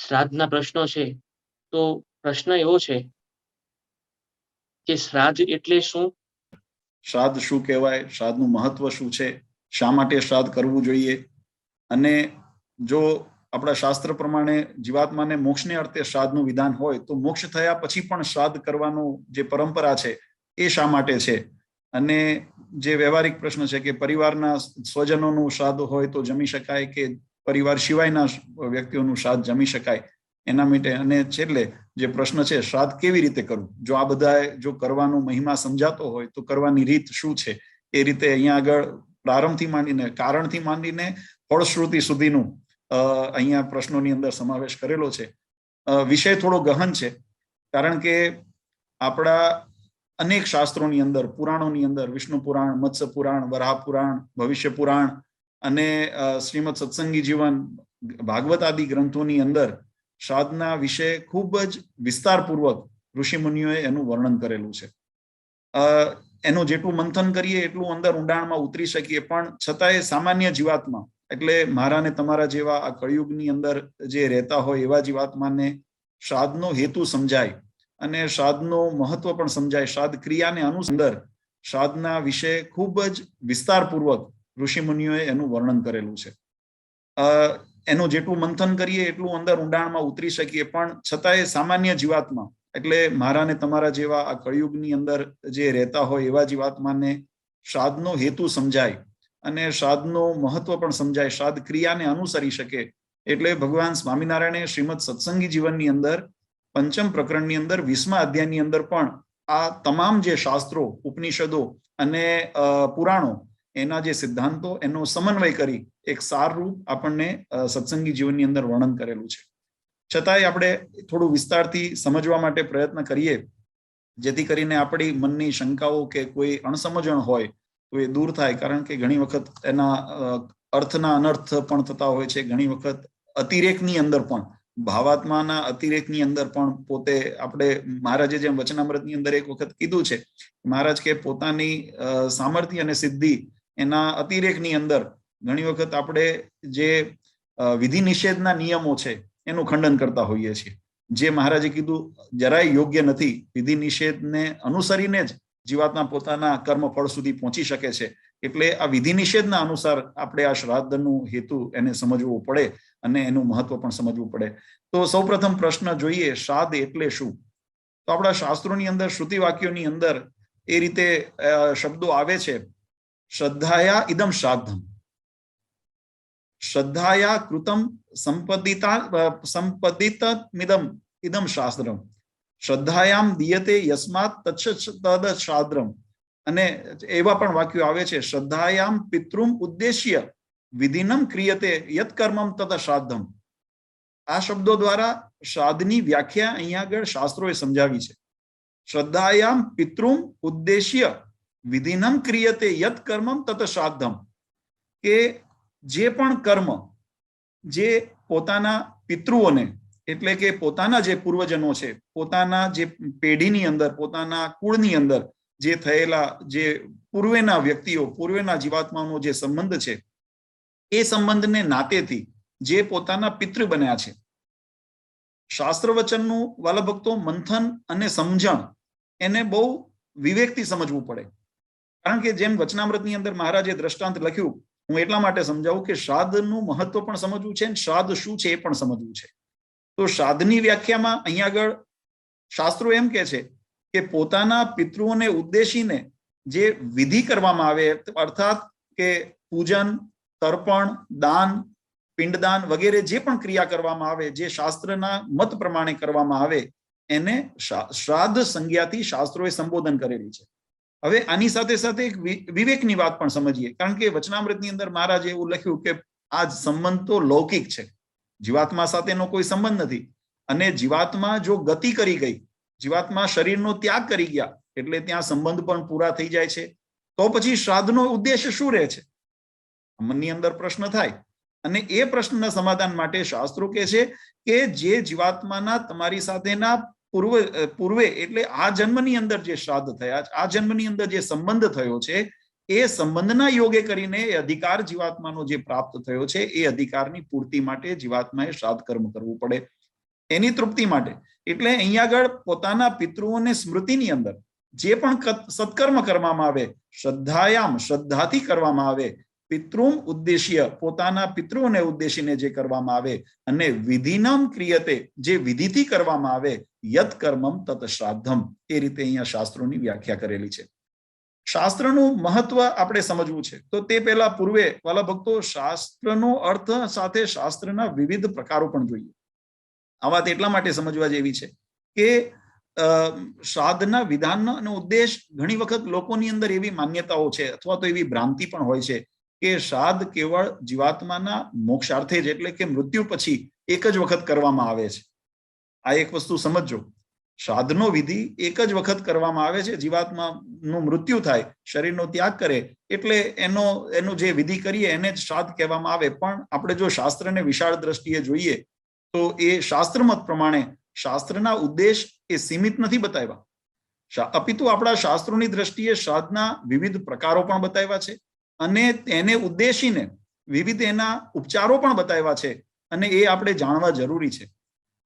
શ્રાદ્ધના પ્રશ્નો છે. તો પ્રશ્ન એવો છે કે શ્રાદ્ધ એટલે શું? શ્રાદ્ધ શું કહેવાય, શ્રાદ્ધનું મહત્વ શું છે, શા માટે શ્રાદ્ધ કરવું જોઈએ, અને જો આપણા શાસ્ત્ર પ્રમાણે જીવાત્માને મોક્ષને અર્થે શ્રાદ્ધનું વિધાન હોય તો મોક્ષ થયા પછી પણ શ્રાદ્ધ કરવાનું જે પરંપરા છે એ શા માટે છે. અને જે વ્યવહારિક પ્રશ્ન છે કે પરિવારના સ્વજનોનું શ્રાદ્ધ હોય તો જમી શકાય કે પરિવાર સિવાયના વ્યક્તિઓનું શ્રાદ્ધ જમી શકાય, એના માટે. અને છેલ્લે જે પ્રશ્ન છે શ્રાદ્ધ કેવી રીતે કરવું, જો આ બધા જો કરવાનો મહિમા સમજાતો હોય તો કરવાની રીત શું છે, એ રીતે અહીંયા આગળ પ્રારંભથી માંડીને કારણથી માંડીને ફળશ્રુતિ સુધીનું અહીંયા પ્રશ્નોની અંદર સમાવેશ કરેલો છે. વિષય થોડો ગહન છે, કારણ કે આપણા અનેક શાસ્ત્રોની અંદર, પુરાણોની અંદર, વિષ્ણુ પુરાણ, મત્સ્ય પુરાણ, વરાહ પુરાણ, ભવિષ્ય પુરાણ અને શ્રીમદ સત્સંગી જીવન, ભાગવત આદિ ગ્રંથોની અંદર શ્રાદ્ધના વિશે ખૂબ જ વિસ્તારપૂર્વક ઋષિ મુનિઓએ એનું વર્ણન કરેલું છે. એનું જેટલું મંથન કરીએ એટલું અંદર ઊંડાણમાં ઉતરી શકીએ, પણ છતાંય સામાન્ય જીવાત્મા, એટલે મારા ને તમારા જેવા આ કળિયુગની અંદર જે રહેતા હોય એવા જીવાત્માને શ્રાદ્ધનો હેતુ સમજાય અને શ્રાદ્ધનું મહત્વ પણ સમજાય, શ્રાદ્ધ ક્રિયાને અનુસંદર શ્રાદ્ધના વિશે ખૂબ જ વિસ્તારપૂર્વક ઋષિ મુનિઓએ એનું વર્ણન કરેલું છે. એનું જેટલું મંથન કરીએ એટલું અંદર ઊંડાણમાં ઉતરી શકીએ, પણ છતાંય સામાન્ય જીવાત્મા, એટલે મારા ને તમારા જેવા આ કળિયુગની અંદર જે રહેતા હોય એવા જીવાત્માને શ્રાદ્ધનો હેતુ સમજાય અને શ્રાદ્ધનું મહત્વ પણ સમજાય, શ્રાદ્ધ ક્રિયાને અનુસરી શકે. એટલે ભગવાન સ્વામિનારાયણે શ્રીમદ સત્સંગી જીવનની અંદર પંચમ પ્રકરણની અંદર 20મા અધ્યાયની અંદર પણ આ તમામ જે શાસ્ત્રો, ઉપનિષદો અને પુરાણો, એના જે સિદ્ધાંતો, એનો સમન્વય કરી એક સારરૂપ આપણને સત્સંગી જીવનની અંદર વર્ણન કરેલું છે. છતાંય આપણે થોડું વિસ્તારથી સમજવા માટે પ્રયત્ન કરીએ, જેથી કરીને આપણી મનની શંકાઓ કે કોઈ અણસમજણ હોય તો એ દૂર થાય. કારણ કે ઘણી વખત એના અર્થના અનર્થ પણ થતા હોય છે, ઘણી વખત અતિરેકની અંદર પણ, ભાવાત્માના અતિરેકની અંદર પણ પોતે આપણે, મહારાજે જેમ વચનામૃતની અંદર એક વખત કીધું છે, મહારાજ કે પોતાની સામર્થ્ય અને સિદ્ધિ એના અતિરેકની અંદર ઘણી વખત આપણે જે વિધિ નિષેધના નિયમો છે એનું ખંડન કરતા હોઈએ છીએ. જે મહારાજે કીધું જરાય યોગ્ય નથી, વિધિ નિષેધને અનુસરીને જ જીવાત્મા પોતાના કર્મ ફળ સુધી પહોંચી શકે છે. એટલે આ વિધિ નિષેધના અનુસાર આપણે આ શ્રાદ્ધનું હેતુ એને સમજવું પડે અને એનું મહત્વ પણ સમજવું પડે. તો સૌપ્રથમ પ્રશ્ન જોઈએ, શ્રાદ્ધ એટલે શું? તો આપણા શાસ્ત્રોની અંદર, શ્રુતિ વાક્યોની અંદર એ રીતે શબ્દો આવે છે, શ્રદ્ધાયા ઇદમ શ્રાદ્ધમ, શ્રદ્ધાયા કૃતમ સંપદિતમિદમ ઇદમ શાસ્ત્રમ, શ્રદ્ધાયામ દીયતે યસ્માત તદ શ્રાદ્ધમ. અને એવા પણ વાક્યો આવે છે, શ્રદ્ધાયામ પિતૃમ ઉદ્દેશ્ય વિધિનમ ક્રિયતે યત કર્મમ તદ શ્રાદ્ધમ. આ શબ્દો દ્વારા શ્રાદ્ધની વ્યાખ્યા અહીંયા આગળ શાસ્ત્રોએ સમજાવી છે. શ્રદ્ધાયામ પિતૃમ ઉદ્દેશ્ય વિધિનમ ક્રિયતે યત કર્મમ તત શ્રાદ્ધમ, કે જે પણ કર્મ જે પોતાના પિતૃઓને, એટલે કે પોતાના જે પૂર્વજનો છે, પોતાના જે પેઢીની અંદર, પોતાના કુળની અંદર જે થયેલા જે પૂર્વેના વ્યક્તિઓ, પૂર્વેના જીવાત્માનો જે સંબંધ છે, એ સંબંધને નાતેથી જે પોતાના પિતૃ બન્યા છે, શાસ્ત્ર વચનનું વાલા ભક્તો મંથન અને સમજણ એને બહુ વિવેકથી સમજવું પડે. કારણ કે જેમ વચનામૃતની અંદર મહારાજે દ્રષ્ટાંત લખ્યું, હું એટલા માટે સમજાવું કે શ્રાદ્ધનું મહત્વ પણ સમજવું છે અને શ્રાદ્ધ શું છે એ પણ સમજવું છે. તો શ્રાદ્ધની વ્યાખ્યામાં અહીંયા આગળ શાસ્ત્રો એમ કે છે કે પોતાના પિતૃઓને ઉદ્દેશીને જે વિધિ કરવામાં આવે, અર્થાત કે પૂજન, તર્પણ, દાન, પિંડદાન વગેરે જે પણ ક્રિયા કરવામાં આવે, જે શાસ્ત્રના મત પ્રમાણે કરવામાં આવે, એને શ્રાદ્ધ સંજ્ઞાથી શાસ્ત્રોએ સંબોધન કરેલી છે. હવે આની સાથે સાથે એક વિવેકની વાત પણ સમજીએ, કારણ કે વચનામૃતની અંદર મહારાજે એવું લખ્યું કે આ સંબંધ તો લૌકિક છે, જીવાત્મા સાથેનો કોઈ સંબંધ નથી. અને જીવાત્મા જો ગતિ કરી ગઈ, જીવાત્મા શરીરનો ત્યાગ કરી ગયા, એટલે ત્યાં સંબંધ પણ પૂરા થઈ જાય છે. તો પછી શ્રાદ્ધનો ઉદ્દેશ શું રહે છે? મનની અંદર પ્રશ્ન થાય. અને એ પ્રશ્નના સમાધાન માટે શાસ્ત્રો કહે છે કે જે જીવાત્માના તમારી સાથેના પૂર્વે એટલે આ જન્મની અંદર જે શ્રાદ્ધ થયા, આ જન્મની અંદર જે સંબંધ થયો છે, એ સંબંધના યોગે કરીને એ અધિકાર જીવાત્માનો જે પ્રાપ્ત થયો છે, એ અધિકારની પૂર્તિ માટે જીવાત્માએ શ્રાદ્ધ કર્મ કરવું પડે. એની તૃપ્તિ માટે. એટલે અહીંયા આગળ પોતાના પિતૃઓને સ્મૃતિની અંદર જે પણ સત્કર્મ કરવામાં આવે, શ્રદ્ધાયામ શ્રદ્ધાથી કરવામાં આવે, પિતૃમ ઉદ્દેશ્ય પોતાના પિતૃઓને ઉદ્દેશીને જે કરવામાં આવે, અને વિધિનમ ક્રિયતે જે વિધિથી કરવામાં આવે, યત કર્મમ તત શ્રાદ્ધમ, એ રીતે અહીંયા શાસ્ત્રોની વ્યાખ્યા કરેલી છે. શાસ્ત્રનું મહત્વ આપણે સમજવું છે તો તે પહેલા પૂર્વે વાલા ભક્તો શાસ્ત્રનો અર્થ સાથે શાસ્ત્રના વિવિધ પ્રકારો પણ જોઈએ. આ વાત એટલા માટે સમજવા જેવી છે કે શ્રાદ્ધના વિધાનનો અને ઉદ્દેશ ઘણી વખત લોકોની અંદર એવી માન્યતાઓ છે અથવા તો એવી ભ્રાંતિ પણ હોય છે કે શ્રાદ્ધ કેવળ જીવાત્માના મોક્ષાર્થે જ એટલે કે મૃત્યુ પછી એક જ વખત કરવામાં આવે છે. આ એક વસ્તુ સમજજો. શ્રાદ્ધનો વિધિ એક જ વખત કરવામાં આવે છે. જીવાત્માનું મૃત્યુ થાય, શરીરનો ત્યાગ કરે એટલે એનું જે વિધિ કરીએ એને જ શ્રાદ્ધ કહેવામાં આવે. પણ આપણે જો શાસ્ત્રને વિશાળ દ્રષ્ટિએ જોઈએ તો એ શાસ્ત્રમત પ્રમાણે શાસ્ત્રના ઉદ્દેશ એ સીમિત નથી બતાવ્યા, અપિતુ આપણા શાસ્ત્રોની દ્રષ્ટિએ શ્રાદ્ધના વિવિધ પ્રકારો પણ બતાવ્યા છે અને તેને ઉદ્દેશીને વિવિધ એના ઉપચારો પણ બતાવ્યા છે અને એ આપણે જાણવા જરૂરી છે.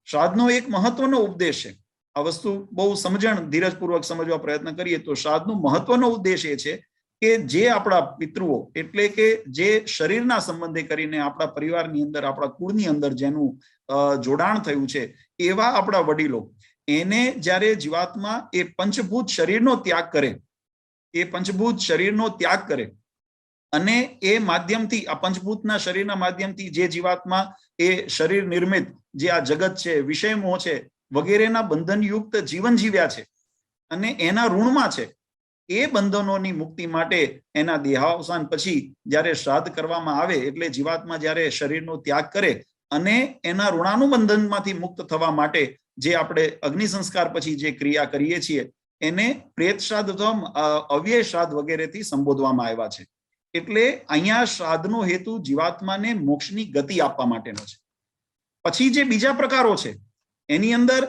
શ્રાદ્ધનો એક મહત્વનો ઉપદેશ છે. આ વસ્તુ બહુ ધીરજપૂર્વક સમજવા પ્રયત્ન કરીએ તો શ્રાદ્ધનો મહત્વનો ઉદ્દેશ એ છે કે જે આપણા પિતૃઓ એટલે કે જે શરીરના સંબંધે કરીને આપણા પરિવારની અંદર, આપણા કુળની અંદર જેનું જોડાણ થયું છે એવા આપણા વડીલો, એને જ્યારે જીવાત્મા એ પંચભૂત શરીરનો ત્યાગ કરે, એ પંચભૂત શરીરનો ત્યાગ કરે અને એ માધ્યમથી, આ પંચભૂતના શરીરના માધ્યમથી જે જીવાત્મા એ શરીર નિર્મિત જે આ જગત છે, વિષય મોહ છે વગેરેના બંધનયુક્ત જીવન જીવ્યા છે અને એના ઋણમાં છે, એ બંધનોની મુક્તિ માટે એના દેહાવસાન પછી જ્યારે શ્રાદ્ધ કરવામાં આવે એટલે જીવાત્મા જ્યારે શરીરનો ત્યાગ કરે અને એના ઋણાનુબંધનમાંથી મુક્ત થવા માટે જે આપણે અગ્નિ સંસ્કાર પછી જે ક્રિયા કરીએ છીએ એને પ્રેત શ્રાદ્ધ અથવા અવ્યય શ્રાદ્ધ વગેરેથી સંબોધવામાં આવ્યા છે. એટલે અહીંયા શ્રાદ્ધનો હેતુ જીવાત્માને મોક્ષની ગતિ આપવા માટેનો છે. પછી જે બીજા પ્રકારો છે એની અંદર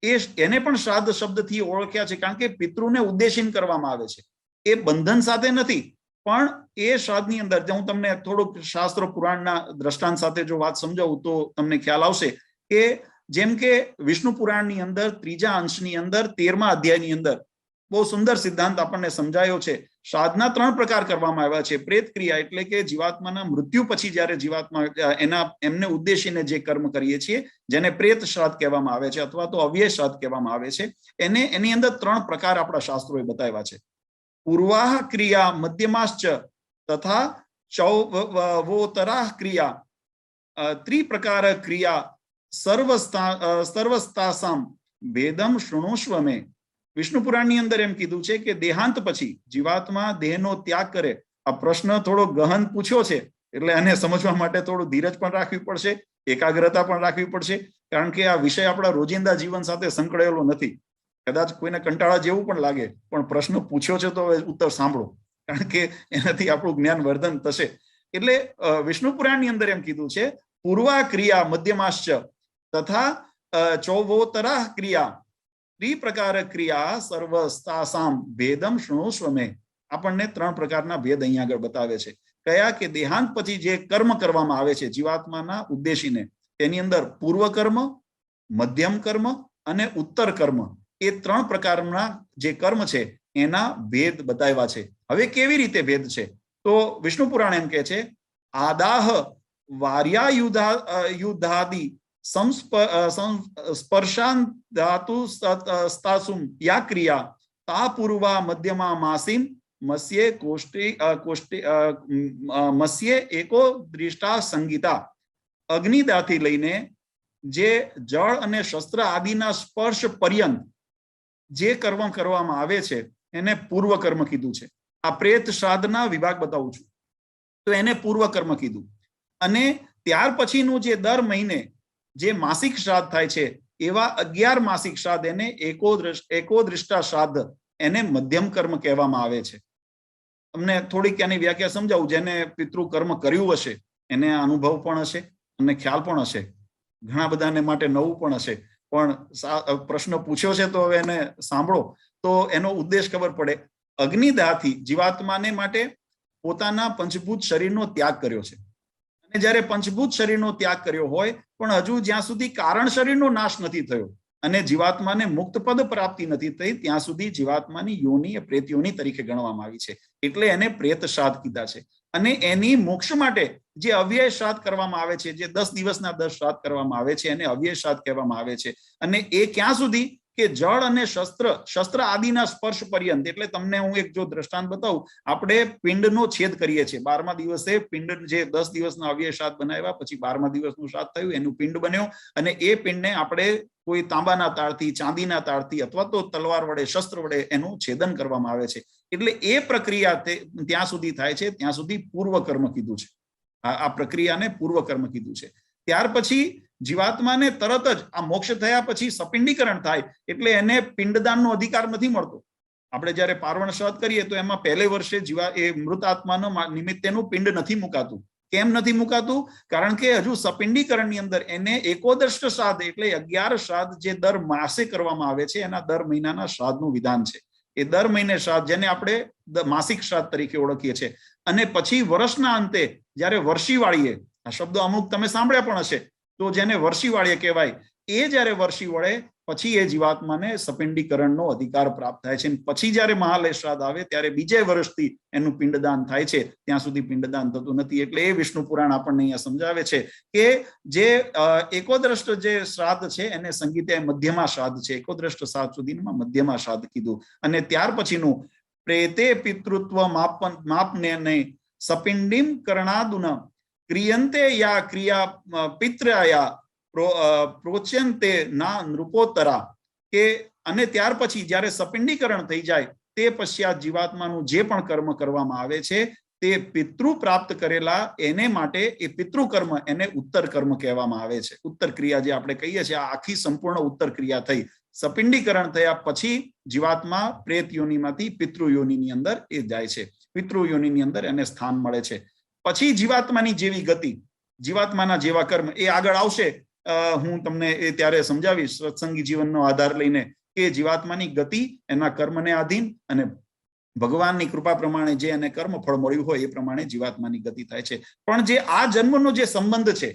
એને પણ શ્રાદ્ધ શબ્દથી ઓળખ્યા છે કારણ કે પિતૃને ઉદ્દેશીને કરવામાં આવે છે. એ બંધન સાથે નથી પણ એ શ્રાદ્ધની અંદર હું તમને થોડુંક શાસ્ત્ર પુરાણના દ્રષ્ટાંત સાથે જો વાત સમજાવું તો તમને ખ્યાલ આવશે કે જેમ કે વિષ્ણુ પુરાણની અંદર 3જા અંશની અંદર 13મા અધ્યાયની અંદર બહુ સુંદર સિદ્ધાંત આપણને સમજાયો છે. શ્રાદ્ધના 3 પ્રકાર કરવામાં આવ્યા છે. પ્રેત ક્રિયા એટલે કે જીવાત્માના મૃત્યુ પછી જ્યારે જીવાત્મા એમને ઉદ્દેશીને જે કર્મ કરીએ છીએ જેને પ્રેત શ્રાદ્ધ કહેવામાં આવે છે અથવા તો અવ્યય શ્રાદ્ધ કહેવામાં આવે છે, એની અંદર 3 પ્રકાર આપણા શાસ્ત્રોએ બતાવ્યા છે. પૂર્વાહ ક્રિયા મધ્યમાશ્ચ તથા ચૌવોતરાહ ક્રિયા ત્રિપ્રકાર ક્રિયા સર્વસ્તાસામ ભેદમ શૃણુષ્વ મે. વિષ્ણુ પુરાણની અંદર એમ કીધું છે કે દેહાંત પછી જીવાત્મા દેહનો ત્યાગ કરે. આ પ્રશ્ન થોડો ગહન પૂછ્યો છે એટલે આને સમજવા માટે થોડું ધીરજ પણ રાખવી પડશે, એકાગ્રતા પણ રાખવી પડશે કારણ કે આ વિષય આપણા રોજિંદા જીવન સાથે સંકળાયેલો નથી. કદાચ કોઈને કંટાળા જેવું પણ લાગે પણ પ્રશ્ન પૂછ્યો છે તો ઉત્તર સાંભળો કારણ કે એનાથી આપણું જ્ઞાન વર્ધન થશે. એટલે વિષ્ણુ પુરાણની અંદર એમ કીધું છે પૂર્વા ક્રિયા મધ્યમાશ્ચ તથા ચૌવોતરાહ ક્રિયા ત્રિપ્રકાર ક્રિયા સર્વસ્તાસામ ભેદમ શૃણુષ્વ મે. આપણને 3 પ્રકારના ભેદ અહીંયા આગળ બતાવે છે. કયા કે દેહાંત પછી જે કર્મ કરવામાં આવે છે જીવાત્માના ઉદ્દેશીને તેની અંદર પૂર્વ કર્મ, મધ્યમ કર્મ અને ઉત્તર કર્મ, એ 3 પ્રકારના જે કર્મ છે એના ભેદ બતાવ્યા છે. હવે કેવી રીતે ભેદ છે તો વિષ્ણુ પુરાણ એમ કહે છે આદાહ વાર્યાયુધાદિ સ્પર્શાન ધાતુસ્તાસુમ યા ક્રિયા તા પૂર્વા મધ્યમા માસીમ મસ્યે એકો દૃષ્ટા સંગીતા. અગ્નિદાથી લઈને જે જળ અને શસ્ત્ર આદિના સ્પર્શ પર્યંત જે કર્મ કરવામાં આવે છે એને પૂર્વ કર્મ કીધું છે. આ પ્રેત શ્રાદ્ધના વિભાગ બતાવું છું તો એને પૂર્વ કર્મ કીધું. અને ત્યાર પછીનું જે દર મહિને જે માસિક શ્રાદ્ધ થાય છે એવા 11 માસિક શ્રાદ્ધ એને એકોદૃષ્ટા શ્રાદ્ધ એને મધ્યમ કર્મ કહેવામાં આવે છે. તમને થોડીક આની વ્યાખ્યા સમજાવું. જેને પિતૃ કર્મ કર્યું હશે એને અનુભવ પણ હશે અને ખ્યાલ પણ હશે. ઘણા બધાને માટે નવું પણ હશે પણ પ્રશ્ન પૂછ્યો છે તો હવે એને સાંભળો તો એનો ઉદ્દેશ ખબર પડે. અગ્નિદાહથી જીવાત્માને માટે પોતાના પંચભૂત શરીરનો ત્યાગ કર્યો છે અને જ્યારે પંચભૂત શરીરનો ત્યાગ કર્યો હોય પણ હજુ જ્યાં સુધી કારણ શરીરનો નાશ નથી થયો અને જીવાત્માને મુક્ત પદ પ્રાપ્તિ નથી થઈ ત્યાં સુધી જીવાત્માની યોનિ એ પ્રેત યોનિ તરીકે ગણવામાં આવી છે, એટલે એને પ્રેત શ્રાદ્ધ કીધા છે. અને એની મોક્ષ માટે જે અવ્યય શ્રાદ્ધ કરવામાં આવે છે, જે 10 દિવસના 10 શ્રાદ્ધ કરવામાં આવે છે, એને અવ્યય શ્રાદ્ધ કહેવામાં આવે છે. અને એ ક્યાં સુધી કે જળ અને શસ્ત્ર આદિના સ્પર્શ પર્યંત. એટલે તમને હું એક જો દ્રષ્ટાંત બતાવું, આપણે પિંડનો છેદ કરીએ છીએ 12મા દિવસે. પિંડ જે 10 દિવસના અવ્યય શ્રાદ્ધ બનાવ્યા પછી 12મા દિવસનું શ્રાદ્ધ થયું, એનું પિંડ બન્યો અને એ પિંડને આપણે કોઈ તાંબાના તાળથી, ચાંદીના તાળથી અથવા તો તલવાર વડે, શસ્ત્ર વડે એનું છેદન કરવામાં આવે છે. એટલે એ પ્રક્રિયા ત્યાં સુધી થાય છે ત્યાં સુધી પૂર્વ કર્મ કીધું છે. આ પ્રક્રિયાને પૂર્વ કર્મ કીધું છે. ત્યાર પછી જીવાત્માને તરત જ આ મોક્ષ થયા પછી સપિંડીકરણ થાય એટલે એને પિંડદાનનો અધિકાર નથી મળતો. આપણે જ્યારે પાર્વણ શ્રાદ્ધ કરીએ તો એમાં પહેલે વર્ષે એ મૃત આત્માનો નિમિત્તેનું પિંડ નથી મુકાતું. કેમ નથી મુકાતું? કારણ કે હજુ સપિંડીકરણની અંદર એને એકોદષ્ટ શ્રાદ્ધ એટલે 11 શ્રાદ્ધ જે દર માસે કરવામાં આવે છે, એના દર મહિનાના શ્રાદ્ધનું વિધાન છે. એ દર મહિને શ્રાદ્ધ, જેને આપણે માસિક શ્રાદ્ધ તરીકે ઓળખીએ છીએ. અને પછી વર્ષના અંતે જ્યારે વર્ષીવાળીએ, આ શબ્દો અમુક તમે સાંભળ્યા પણ હશે, તો જેને વર્ષીવાળીએ કહેવાય, એ જ્યારે વર્ષી વળે પછી એ જીવાત્માને સપિંડીકરણનો અધિકાર પ્રાપ્ત થાય છે. પછી જ્યારે મહાલય શ્રાદ્ધ આવે ત્યારે બીજે વર્ષથી એનું પિંડદાન થાય છે. ત્યાં સુધી પિંડદાન થતું નથી. એટલે એ વિષ્ણુ પુરાણ આપણને અહીંયા સમજાવે છે કે જે એકોદ્રષ્ટ જે શ્રાદ્ધ છે એને સંગીતે મધ્યમા શ્રાદ્ધ છે. એકોદ્રષ્ટ શ્રાદ્ધ સુધીમાં મધ્યમા શ્રાદ્ધ કીધું. અને ત્યાર પછીનું પ્રેતે પિતૃત્વ માપને નહીં સપિંડીમ કરણાદુન ક્રિયંતે યા ક્રિયા પિત્રયા પ્રોચ્યંતે ના નૃપોત્તરા. કે અને ત્યાર પછી જ્યારે સપિંડીકરણ થઈ જાય તે પશ્ચાત જીવાત્માનું જે પણ કર્મ કરવામાં આવે છે તે પિતૃ પ્રાપ્ત કરેલા એને માટે એ પિતૃકર્મ એને ઉત્તર કર્મ કહેવામાં આવે છે. ઉત્તર ક્રિયા જે આપણે કહીએ છીએ, આ આખી સંપૂર્ણ ઉત્તર ક્રિયા થઈ. સપિંડીકરણ થયા પછી જીવાત્મા પ્રેત યોનિમાંથી પિતૃ યોનિની અંદર એ જાય છે. પિતૃ યોનિની અંદર એને સ્થાન મળે છે. પછી જીવાત્માની જેવી ગતિ, જીવાત્માના જેવા કર્મ એ આગળ આવશે. હું તમને એ ત્યારે સમજાવીશ સત્સંગી જીવનનો આધાર લઈને કે જીવાત્માની ગતિ એના કર્મને આધીન અને ભગવાનની કૃપા પ્રમાણે જે એને કર્મ ફળ મળ્યું હોય એ પ્રમાણે જીવાત્માની ગતિ થાય છે. પણ જે આ જન્મનો જે સંબંધ છે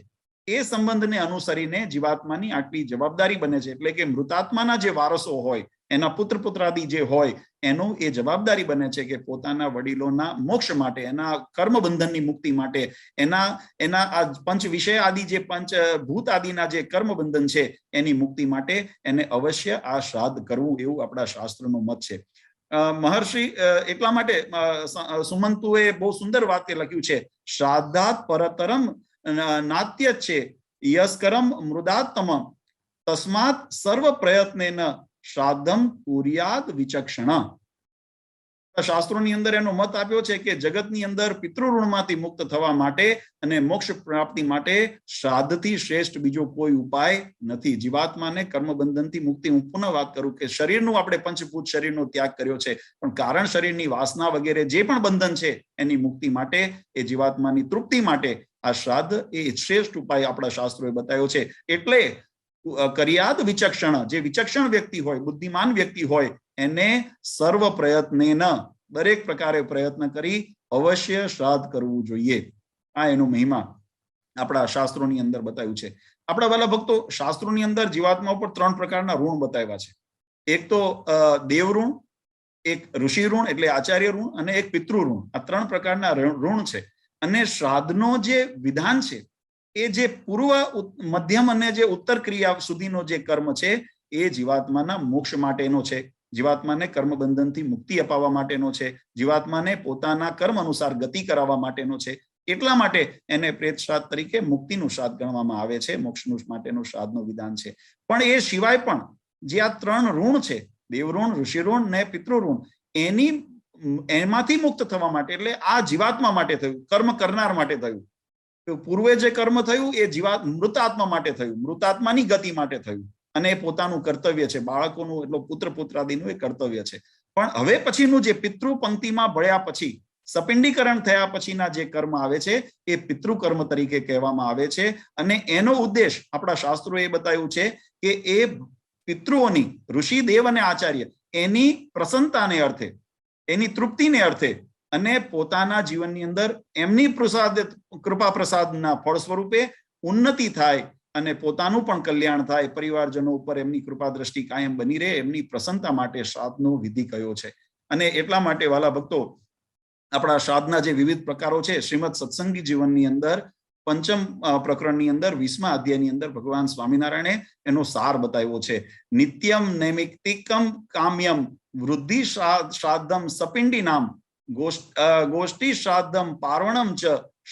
એ સંબંધને અનુસરીને જીવાત્માની આટલી જવાબદારી બને છે. એટલે કે મૃતાત્માના જે વારસો હોય, એના પુત્ર પુત્રાદિ જે હોય, એનો એ જવાબદારી બને છે કે પોતાના વડીલોના મોક્ષ માટે, એના કર્મબંધનની મુક્તિ માટે, એના આ પંચ વિષય આદિ જે પંચ ભૂત આદિના જે કર્મબંધન છે એની મુક્તિ માટે એને અવશ્ય આ શ્રાદ્ધ કરવું, એવું આપણા શાસ્ત્રનો મત છે. મહર્ષિ એટલા માટે સુમંતુએ બહુ સુંદર વાક્ય લખ્યું છે, શ્રાદ્ધાત પરતરમ નાત્ય છે યસ્કરમ મૃદાત્તમ તસ્માત સર્વ પ્રયત્નેન શ્રાદ્ધમ કુર્યાદ વિચક્ષણ. શાસ્ત્રોની અંદર એનો મત આપ્યો છે કે જગતની અંદર પિતૃઋણમાંથી મુક્ત થવા માટે અને મોક્ષ પ્રાપ્તિ માટે શ્રાદ્ધથી શ્રેષ્ઠ બીજો કોઈ ઉપાય નથી. જીવાત્માને કર્મબંધનથી મુક્તિ, હું પુનઃ વાત કરું કે શરીરનું આપણે પંચભૂત શરીરનો ત્યાગ કર્યો છે, પણ કારણ શરીરની વાસના વગેરે જે પણ બંધન છે એની મુક્તિ માટે, એ જીવાત્માની તૃપ્તિ માટે આ શ્રાદ્ધ એ શ્રેષ્ઠ ઉપાય આપણા શાસ્ત્રોએ બતાવ્યો છે. એટલે કર્યાદ વિચક્ષણ, જે વિચક્ષણ વ્યક્તિ હોય, બુદ્ધિમાન વ્યક્તિ હોય, એને સર્વ પ્રયત્નેન, દરેક પ્રકારે પ્રયત્ન કરી અવશ્ય શ્રાદ્ધ કરવું જોઈએ. આ એનો મહિમા આપણા શાસ્ત્રોની અંદર બતાવ્યું છે. આપણા વાલા ભક્તો, શાસ્ત્રોની અંદર જીવાત્મા ઉપર 3 પ્રકારના ઋણ બતાવ્યા છે. એક તો દેવ ઋણ, એક ઋષિ ઋણ એટલે આચાર્ય ઋણ, અને એક પિતૃ ઋણ. આ 3 પ્રકારના ઋણ છે. અને શ્રાદ્ધનો જે વિધાન છે એ જે પૂર્વ, મધ્યમ અને જે ઉત્તર ક્રિયા સુધીનો જે કર્મ છે એ જીવાત્માના મોક્ષ માટેનો છે. જીવાત્માને કર્મબંધનથી મુક્તિ અપાવવા માટેનો છે. જીવાત્માને પોતાના કર્મ અનુસાર ગતિ કરાવવા માટેનો છે. એટલા માટે એને પ્રેત શ્રાદ્ધ તરીકે મુક્તિનું શ્રાદ્ધ ગણવામાં આવે છે. મોક્ષનું માટેનું શ્રાદ્ધનું વિધાન છે. પણ એ સિવાય પણ જે આ 3 ઋણ છે, દેવ ઋણ, ઋષિ ઋણ ને પિતૃ ઋણ, એમાંથી મુક્ત થવા માટે, એટલે આ જીવાત્મા માટે થયું, કર્મ કરનાર માટે થયું. પૂર્વે જે કર્મ થયું એ મૃતાત્મા માટે થયું, મૃતાત્માની ગતિ માટે થયું, અને એ પોતાનું કર્તવ્ય છે, બાળકોનું એટલે પુત્ર પુત્રાદિનું એ કર્તવ્ય છે. પણ હવે પછીનું જે પિતૃ પંક્તિમાં ભળ્યા પછી, સપિંડીકરણ થયા પછીના જે કર્મ આવે છે એ પિતૃકર્મ તરીકે કહેવામાં આવે છે. અને એનો ઉદ્દેશ આપણા શાસ્ત્રોએ બતાવ્યું છે કે એ પિતૃઓની, ઋષિ, દેવ અને આચાર્ય, એની પ્રસન્નતાને અર્થે, એની તૃપ્તિને અર્થે અને પોતાના જીવનની અંદર એમની કૃપા પ્રસાદના ફળ સ્વરૂપે ઉન્નતિ થાય અને પોતાનું પણ કલ્યાણ થાય, પરિવારજનો ઉપર એમની કૃપા દ્રષ્ટિ કાયમ બની રહે, એમની પ્રસન્નતા માટે શ્રાદ્ધનો વિધિ કયો છે. અને એટલા માટે વાલા ભક્તો, આપણા શ્રાદ્ધના જે વિવિધ પ્રકારો છે, શ્રીમદ સત્સંગી જીવનની અંદર પંચમ પ્રકરણની અંદર 20મા અધ્યાયની અંદર ભગવાન સ્વામિનારાયણે એનો સાર બતાવ્યો છે. નિત્યમ નૈમિત્તિકમ કામ્યમ વૃદ્ધિ શ્રાદ્ધમ સપિંડી નામ ગોષ્ઠી શ્રાદ્ધમ પાર્વણમ ચ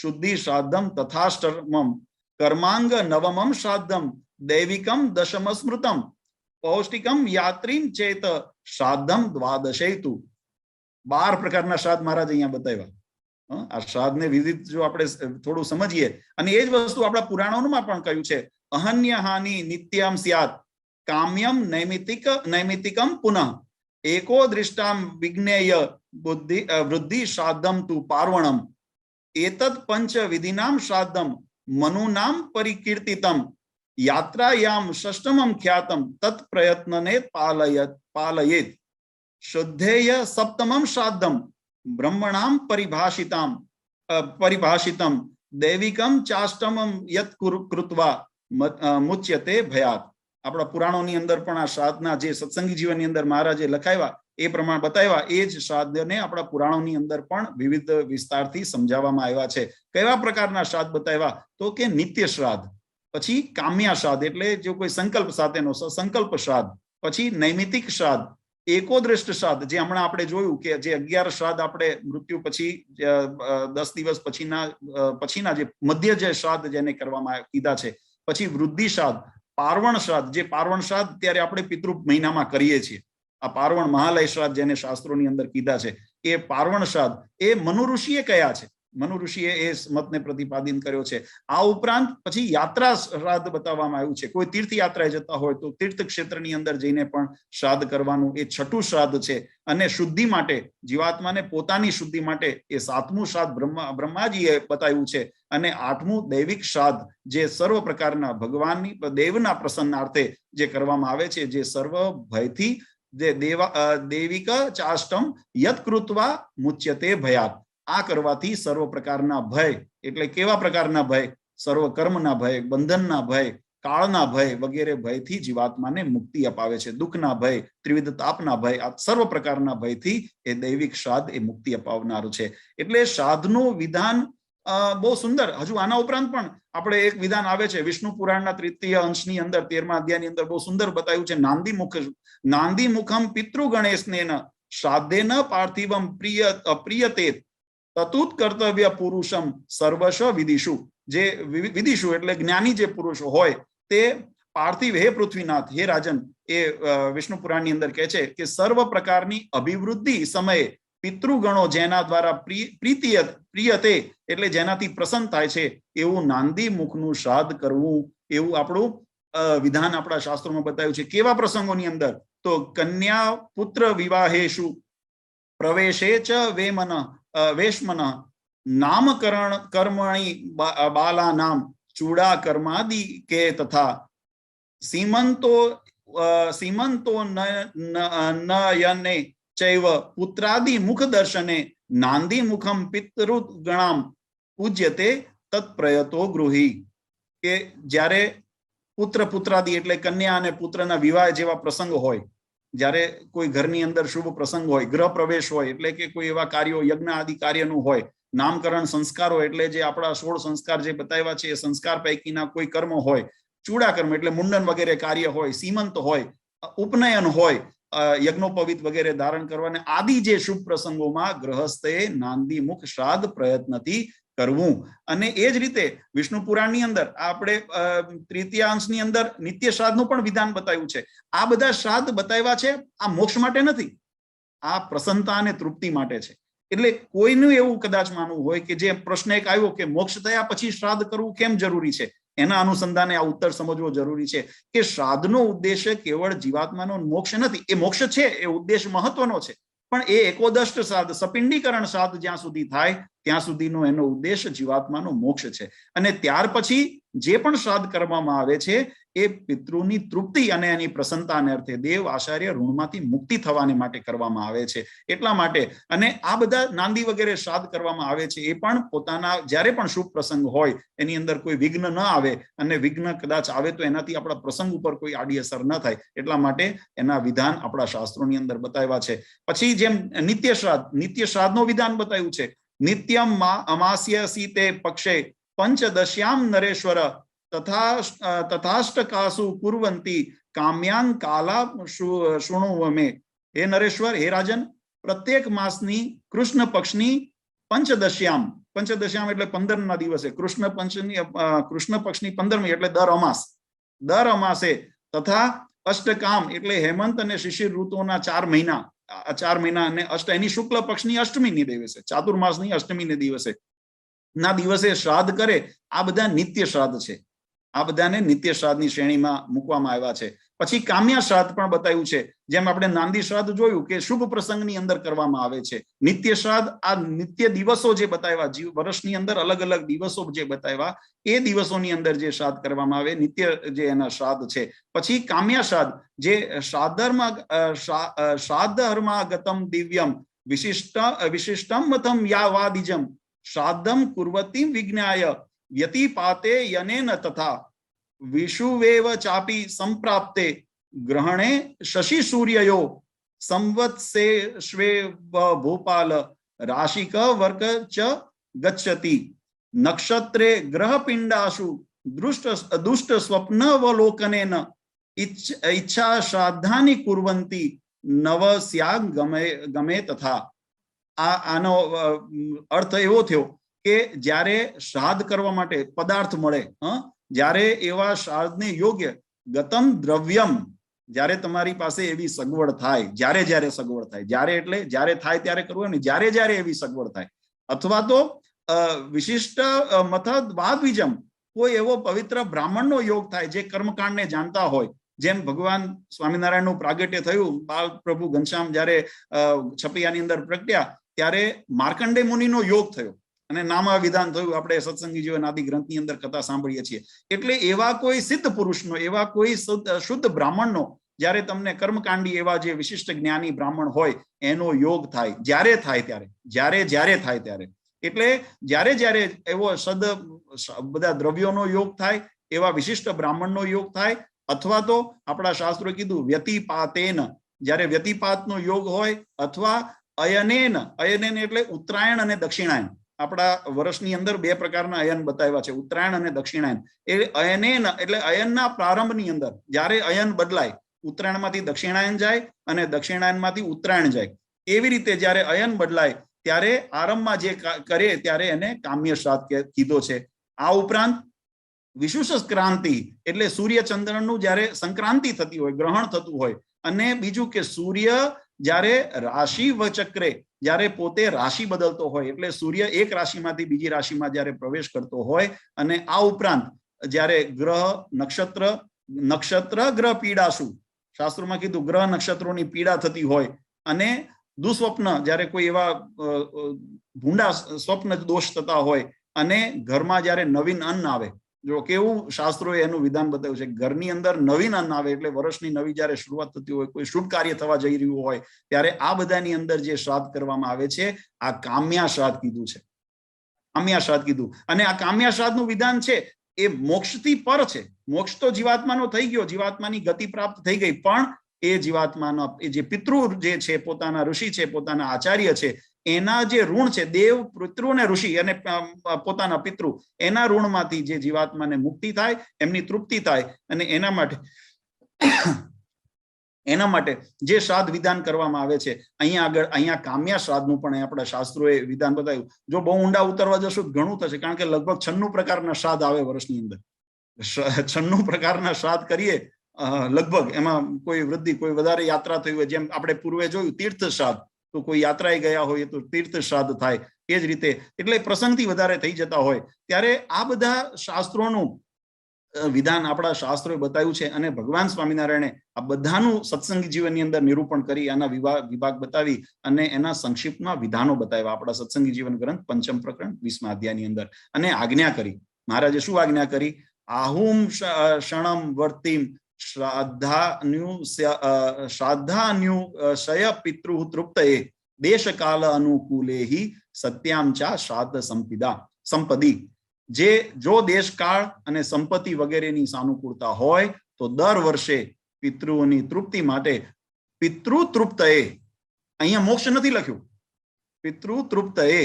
શુદ્ધિ શ્રાદ્ધમ તથાષ્ટમમ કર્માંગ નવમમ શ્રાદ્ધમ દૈવિકમ દશમ સ્મૃતમ પૌષ્ટિકમ યાત્રીમ ચેત શ્રાદ્ધમ દ્વાદશેતુ. 12 પ્રકારના શ્રાદ્ધ મહારાજ અહીંયા બતાવ્યા. આ શ્રાદ્ધને વિવિધ જો આપણે થોડું સમજીએ, અને એ જ વસ્તુ આપણા પુરાણોમાં પણ કહ્યું છે. અહન્ય હાનિ નિત્યમ સ્યાત કામ્યમ નૈમિતિકમ પુનઃ એકો દૃષ્ટામ વિજ્ઞેય વૃદ્ધિ શ્રાદ્ધમ તુ પાર્વણમ એતદ પંચ વિધિનામ શ્રાદ્ધમ મનુનામ પરિકીર્તિતમ યાત્રાયામ ષષ્ઠમમ ખ્યાતમ તત પ્રયત્નને પાલયેત શુદ્ધેય સપ્તમમ શ્રાદ્ધમ બ્રહ્મણામ પરિભાષિતમ દૈવિકમ ચાષ્ટમમ યત કૃત્વા મુચ્યતે ભયાત. આપણા પુરાણોની અંદર પણ આ શ્રાદ્ધના જે સત્સંગી જીવનની અંદર મહારાજે લખાવ્યા એ પ્રમાણે બતાવ્યા, એ જ શ્રાદ્ધને આપણા પુરાણોની અંદર પણ વિવિધ વિસ્તારથી સમજાવવામાં આવ્યા છે. કેવા પ્રકારના શ્રાદ્ધ બતાવ્યા? તો કે નિત્ય શ્રાદ્ધ, પછી કામ્યા શ્રાદ્ધ એટલે જો કોઈ સંકલ્પ સાથેનો સંકલ્પ શ્રાદ્ધ, પછી નૈમિતિક શ્રાદ્ધ, એકોદ્રષ્ટ શ્રાદ્ધ જે હમણાં આપણે જોયું કે જે 11 શ્રાદ્ધ આપણે મૃત્યુ પછી 10 દિવસ પછીના જે મધ્ય જે શ્રાદ્ધ જેને કરવામાં કીધા છે, પછી વૃદ્ધિ શ્રાદ્ધ, પાર્વણ શ્રાદ્ધ, જે પાર્વણ શ્રાદ્ધ ત્યારે આપણે પિતૃ મહિનામાં કરીએ છીએ. આ પાર્વણ મહાલય શ્રાદ્ધ જેને શાસ્ત્રોની અંદર કીધા છે, એ પાર્વણ શ્રાદ્ધ એ મનુ ઋષિએ કયા છે. મનુ ઋષિએ એ મતને પ્રતિપાદિત કર્યો છે. આ ઉપરાંત પછી યાત્રા શ્રાદ્ધ બતાવવામાં આવ્યું છે. કોઈ તીર્થયાત્રાએ જતા હોય તો તીર્થ ક્ષેત્રની અંદર જઈને પણ શ્રાદ્ધ કરવાનું, એ 6થું શ્રાદ્ધ છે. અને શુદ્ધિ માટે, જીવાત્માને પોતાની શુદ્ધિ માટે એ 7મું શ્રાદ્ધ બ્રહ્માજીએ બતાવ્યું છે. અને 8મું દૈવિક શ્રાદ્ધ જે સર્વ પ્રકારના ભગવાનની દેવના પ્રસન્નાર્થે જે કરવામાં આવે છે, જે સર્વ ભયથી જે દૈવિક ચાષ્ટમ યત કૃત્વા મુચ્યતે ભયાત. આ કરવાથી સર્વ પ્રકારના ભય, એટલે કેવા પ્રકારના ભય? સર્વ કર્મના ભય, બંધનના ભય, કાળના ભય વગેરે ભયથી જીવાત્માને મુક્તિ અપાવે છે. દુઃખના ભય, ત્રિવિધ તાપના ભય, આ સર્વ પ્રકારના ભયથી એ દૈવિક શ્રાદ્ધ એ મુક્તિ અપાવનારું છે. એટલે શ્રાદ્ધનું વિધાન બહુ સુંદર. હજુ આના ઉપરાંત પણ આપણે એક વિધાન આવે છે વિષ્ણુ પુરાણના 3ય અંશની અંદર 13મા અધ્યાયની અંદર બહુ સુંદર બતાવ્યું છે. નાંદી મુખમ પિતૃગણેશનેન શ્રાદ્ધેન પાર્થિવમ પ્રિયતે તતુત કર્તવ્ય પુરુષમ સર્વસ્વ વિદિષુ. જે વિદિષુ એટલે જ્ઞાની જે પુરુષો હોય તે પાર્થિવ, હે પૃથ્વીનાથ, હે રાજન, એ વિષ્ણુ પુરાણની અંદર કહે છે કે સર્વ પ્રકારની અભિવૃદ્ધિ સમયે પિતૃગણો જેના દ્વારા પ્રિયતે એટલે જેનાથી પ્રસન્ન થાય છે એવું નાંદી મુખનું શ્રાદ્ધ કરવું, એવું આપણું વિધાન આપણા શાસ્ત્રોમાં બતાવ્યું છે. કેવા પ્રસંગોની અંદર? તો કન્યા પુત્ર વિવાહેશુ પ્રવેશે ચ વેશ્મન નામકરણ કર્મણિ બાલા નામ ચૂડા કર્માદિ કે તથા સીમંતો નયને ચૈવ પુત્રાદિ મુખ દર્શને નાંદી મુખમ પિતૃગણામ પૂજ્યતે તત્પ્રયતો ગૃહી. કે જ્યારે પુત્રાદિ એટલે કન્યા અને પુત્રના વિવાહ જેવા પ્રસંગ હોય, જ્યારે કોઈ ઘરની અંદર શુભ પ્રસંગ હોય, ગ્રહ પ્રવેશ હોય એટલે કે કોઈ એવા કાર્યો, યજ્ઞ આદિ કાર્યનું હોય, નામકરણ સંસ્કારો એટલે જે આપણા 16 સંસ્કાર જે બતાવ્યા છે એ સંસ્કાર પૈકીના કોઈ કર્મ હોય, ચૂડા કર્મ એટલે મુંડન વગેરે કાર્ય હોય, સીમંત હોય, ઉપનયન હોય, યજ્ઞોપવિત વગેરે ધારણ કરવાને આદિ જે શુભ પ્રસંગોમાં ગ્રહસ્થે નાંદી મુખ શ્રાદ્ધ પ્રયત્નથી કરવું. અને એ જ રીતે વિષ્ણુ પુરાણની અંદર આપણે 3ય અંશની અંદર નિત્ય શ્રાદ્ધનું પણ વિધાન બતાવ્યું છે. આ બધા શ્રાદ્ધ બતાવ્યા છે આ મોક્ષ માટે નથી, આ પ્રસન્નતા અને તૃપ્તિ માટે છે. એટલે કોઈનું એવું કદાચ માનવું હોય કે જે પ્રશ્ન એક આવ્યો કે મોક્ષ થયા પછી શ્રાદ્ધ કરવું કેમ જરૂરી છે, એના અનુસંધાને આ ઉત્તર સમજવો જરૂરી છે કે શ્રાદ્ધનો ઉદ્દેશ્ય કેવળ જીવાત્માનો મોક્ષ નથી. એ મોક્ષ છે, એ ઉદ્દેશ મહત્વનો છે, પણ એ એકોદષ્ટ શ્રાદ્ધ, સપિંડીકરણ શ્રાદ્ધ જ્યાં સુધી થાય ત્યાં સુધીનો એનો ઉદ્દેશ જીવાત્માનો મોક્ષ છે. અને ત્યાર પછી જે પણ શ્રાદ્ધ કરવામાં આવે છે એ પિતૃની તૃપ્તિ અને એની પ્રસન્નતાને અર્થે દેવ આચાર્ય ઋણમાંથી મુક્તિ થવાની માટે કરવામાં આવે છે. એટલા માટે અને આ બધા નાંદી વગેરે શ્રાદ્ધ કરવામાં આવે છે એ પણ પોતાના જ્યારે પણ શુભ પ્રસંગ હોય એની અંદર કોઈ વિઘ્ન ન આવે, અને વિઘ્ન કદાચ આવે તો એનાથી આપણા પ્રસંગ ઉપર કોઈ આડી અસર ન થાય એટલા માટે એના વિધાન આપણા શાસ્ત્રોની અંદર બતાવ્યા છે. પછી જેમ નિત્ય શ્રાદ્ધનું વિધાન બતાવ્યું છે. નિત્યમ અમાસ્ય સીતે પક્ષે પંચદશ્યામ નરેશ્વર તથાષ્ટકાસુ કુર્વંતી કામ્યાન કાલા શૃણુવમે. હે નરેશ્વર, હે રાજન, પ્રત્યેક માસની કૃષ્ણ પક્ષની પંચદશ્યામ એટલે 15 દિવસે, કૃષ્ણ પક્ષની 15મી એટલે દર અમાસે તથા અષ્ટકામ એટલે હેમંત અને શિશિર ઋતુઓના 4 મહિના અને એની શુક્લ પક્ષની અષ્ટમીની દિવસે, ચાતુર્માસની અષ્ટમીને દિવસે શ્રાદ્ધ કરે. આ બધા નિત્ય શ્રાદ્ધ છે. આ બધાને નિત્ય શ્રાદ્ધની શ્રેણીમાં મૂકવામાં આવ્યા છે. પછી કામ્યા શ્રાદ્ધ પણ બતાવ્યું છે. જેમ આપણે નાંદી શ્રાદ્ધ જોયું કે શુભ પ્રસંગની અંદર કરવામાં આવે છે. નિત્ય શ્રાદ્ધ આ નિત્ય દિવસો જે બતાવ્યા, વર્ષની અંદર અલગ અલગ દિવસો જે બતાવ્યા, એ દિવસોની અંદર જે શ્રાદ્ધ કરવામાં આવે, નિત્ય જે એના શ્રાદ્ધ છે. પછી કામ્યા શ્રાદ્ધ જે શ્રાદ્ધર્માગતમ દિવ્યમ વિશિષ્ટમ મતમ યાવાદિજમ શ્રાદ્ધમ કુર્વતી વિજ્ઞાય વ્યતિપાતે યનેન તથા વિષુવેવ ચાપી સંપ્રાપ્તે ગ્રહણે શશિ સૂર્યયો સંવત્સે શ્વે ભોપાલ રાશિક વર્ક ચ ગચ્છતિ નક્ષત્રે ગ્રહપિંડાશુ દુષ્ટ સ્વપ્નવલોકનેન ઈચ્છા શ્રાદ્ધાની કુર્વંતી નવસ્યા ગમે તથા. આનો અર્થ એવો થયો કે જ્યારે શ્રાદ્ધ કરવા માટે પદાર્થ મળે, જ્યારે એવા શ્રાદ્ધને યોગ્ય ગતમ દ્રવ્યમ, જ્યારે તમારી પાસે એવી સગવડ થાય, જ્યારે સગવડ થાય, જ્યારે થાય ત્યારે કરવું ને, જ્યારે એવી સગવડ થાય, અથવા તો વિશિષ્ટ મથદ વાદ્વિજમ કોઈ એવો પવિત્ર બ્રાહ્મણનો યોગ થાય જે કર્મકાંડને જાણતા હોય. જેમ ભગવાન સ્વામિનારાયણનું પ્રાગટ્ય થયું, બાલ પ્રભુ ઘનશ્યામ જ્યારે છપૈયાની અંદર પ્રગટ્યા ત્યારે માર્કંડે મુનિનો યોગ થયો અને નામા વિધાન થયું. આપણે સત્સંગી જીવન આદિ ગ્રંથની અંદર કથા સાંભળીએ છીએ. એટલે એવા કોઈ સિદ્ધ પુરુષનો, એવા કોઈ શુદ્ધ બ્રાહ્મણનો જ્યારે તમને કર્મકાંડી એવા જે વિશિષ્ટ જ્ઞાની બ્રાહ્મણ હોય એનો યોગ થાય, જ્યારે થાય ત્યારે. એટલે જ્યારે એવો બધા દ્રવ્યોનો યોગ થાય, એવા વિશિષ્ટ બ્રાહ્મણનો યોગ થાય, અથવા તો આપણા શાસ્ત્રોએ કીધું વ્યતિપાતેન, જ્યારે વ્યતિપાતનો યોગ હોય, અથવા અયનેન એટલે ઉત્તરાયણ અને દક્ષિણાયન. આપણા વર્ષની અંદર 2 પ્રકારના અયન બતાવ્યા છે, ઉત્તરાયણ અને દક્ષિણાયન. એ અયનેન એટલે અયનના પ્રારંભની અંદર જ્યારે અયન બદલાય, ઉત્તરાયણમાંથી દક્ષિણાયન જાય અને દક્ષિણાયનમાંથી ઉત્તરાયણ જાય, એવી રીતે જ્યારે અયન બદલાય ત્યારે આરંભમાં જે કરે ત્યારે એને કામ્ય શ્રાદ્ધ કીધો છે. આ ઉપરાંત વિષુષ ક્રાંતિ એટલે સૂર્યચંદ્રનું જ્યારે સંક્રાંતિ થતી હોય, ગ્રહણ થતું હોય, અને બીજું કે સૂર્ય જ્યારે રાશિ વચક્રે, જ્યારે પોતે રાશિ બદલતો હોય, એટલે સૂર્ય એક રાશિમાંથી બીજી રાશિમાં જ્યારે પ્રવેશ કરતો હોય, અને આ ઉપરાંત જ્યારે ગ્રહ નક્ષત્ર ગ્રહ પીડાશું, શાસ્ત્રોમાં કીધું ગ્રહ નક્ષત્રોની પીડા થતી હોય, અને દુસ્વપ્ન જ્યારે કોઈ એવા ભૂંડા સ્વપ્ન દોષ થતા હોય, અને ઘરમાં જ્યારે નવીન અન્ન આવે. જો કેવું શાસ્ત્રોએ એનું વિધાન બતાવ્યું છે, ઘરની અંદર નવીન અન્ન આવે એટલે વર્ષની નવી જ્યારે શરૂઆત થતી હોય, કોઈ શુભ કાર્ય થવા જઈ રહ્યું હોય, ત્યારે આ બધાની અંદર જે શ્રાદ્ધ કરવામાં આવે છે, આ કામ્યા શ્રાદ્ધ કીધું છે. અને આ કામ્યા શ્રાદ્ધનું વિધાન છે એ મોક્ષથી પર છે. મોક્ષ તો જીવાત્માનો થઈ ગયો, જીવાત્માની ગતિ પ્રાપ્ત થઈ ગઈ, પણ એ જીવાત્માનો એ જે પિતૃ જે છે, પોતાના ઋષિ છે, પોતાના આચાર્ય છે, એના જે ઋણ છે, દેવ પિતૃ અને ઋષિ અને પોતાના પિતૃ, એના ઋણમાંથી જે જીવાત્માને મુક્તિ થાય, એમની તૃપ્તિ થાય, અને એના માટે જે શ્રાદ્ધ વિધાન કરવામાં આવે છે, અહીંયા કામ્યા શ્રાદ્ધનું પણ આપણા શાસ્ત્રોએ વિધાન બતાવ્યું. જો બહુ ઊંડા ઉતરવા જશો ઘણું થશે, કારણ કે લગભગ 96 પ્રકારના શ્રાદ્ધ આવે વર્ષની અંદર. 96 પ્રકારના શ્રાદ્ધ કરીએ લગભગ, એમાં કોઈ વૃદ્ધિ, કોઈ વધારે યાત્રા થઈ હોય, જેમ આપણે પૂર્વે જોયું તીર્થ શ્રાદ્ધ, તો કોઈ યાત્રાએ ગયા હોય તો તીર્થ શ્રાદ્ધ થાય. એ જ રીતે એટલે પ્રસંગથી વધારે થઈ જતા હોય ત્યારે આ બધા શાસ્ત્રોનું વિધાન આપણા શાસ્ત્રોએ બતાવ્યું છે. અને ભગવાન સ્વામિનારાયણે આ બધાનું સત્સંગી જીવનની અંદર નિરૂપણ કરી, આના વિભાગ બતાવી અને એના સંક્ષિપ્તમાં વિધાનો બતાવ્યા આપણા સત્સંગી જીવન ગ્રંથ 5મ પ્રકરણ 20મા અધ્યાયની અંદર. અને આજ્ઞા કરી, મહારાજે શું આજ્ઞા કરી? આહુમ ક્ષણમ વર્તિમ શ્રાદ્ધાન્યુષય પિતૃ તૃપ્તયે દેશકાલ અનુકૂલે સત્યામ ચા શ્રાદ્ધ સંપદી. જો દેશકાળ અને સંપત્તિ વગેરેની સાનુકૂળતા હોય તો દર વર્ષે પિતૃઓની તૃપ્તિ માટે પિતૃ તૃપ્તયે, અહીંયા મોક્ષ નથી લખ્યું, પિતૃ તૃપ્તયે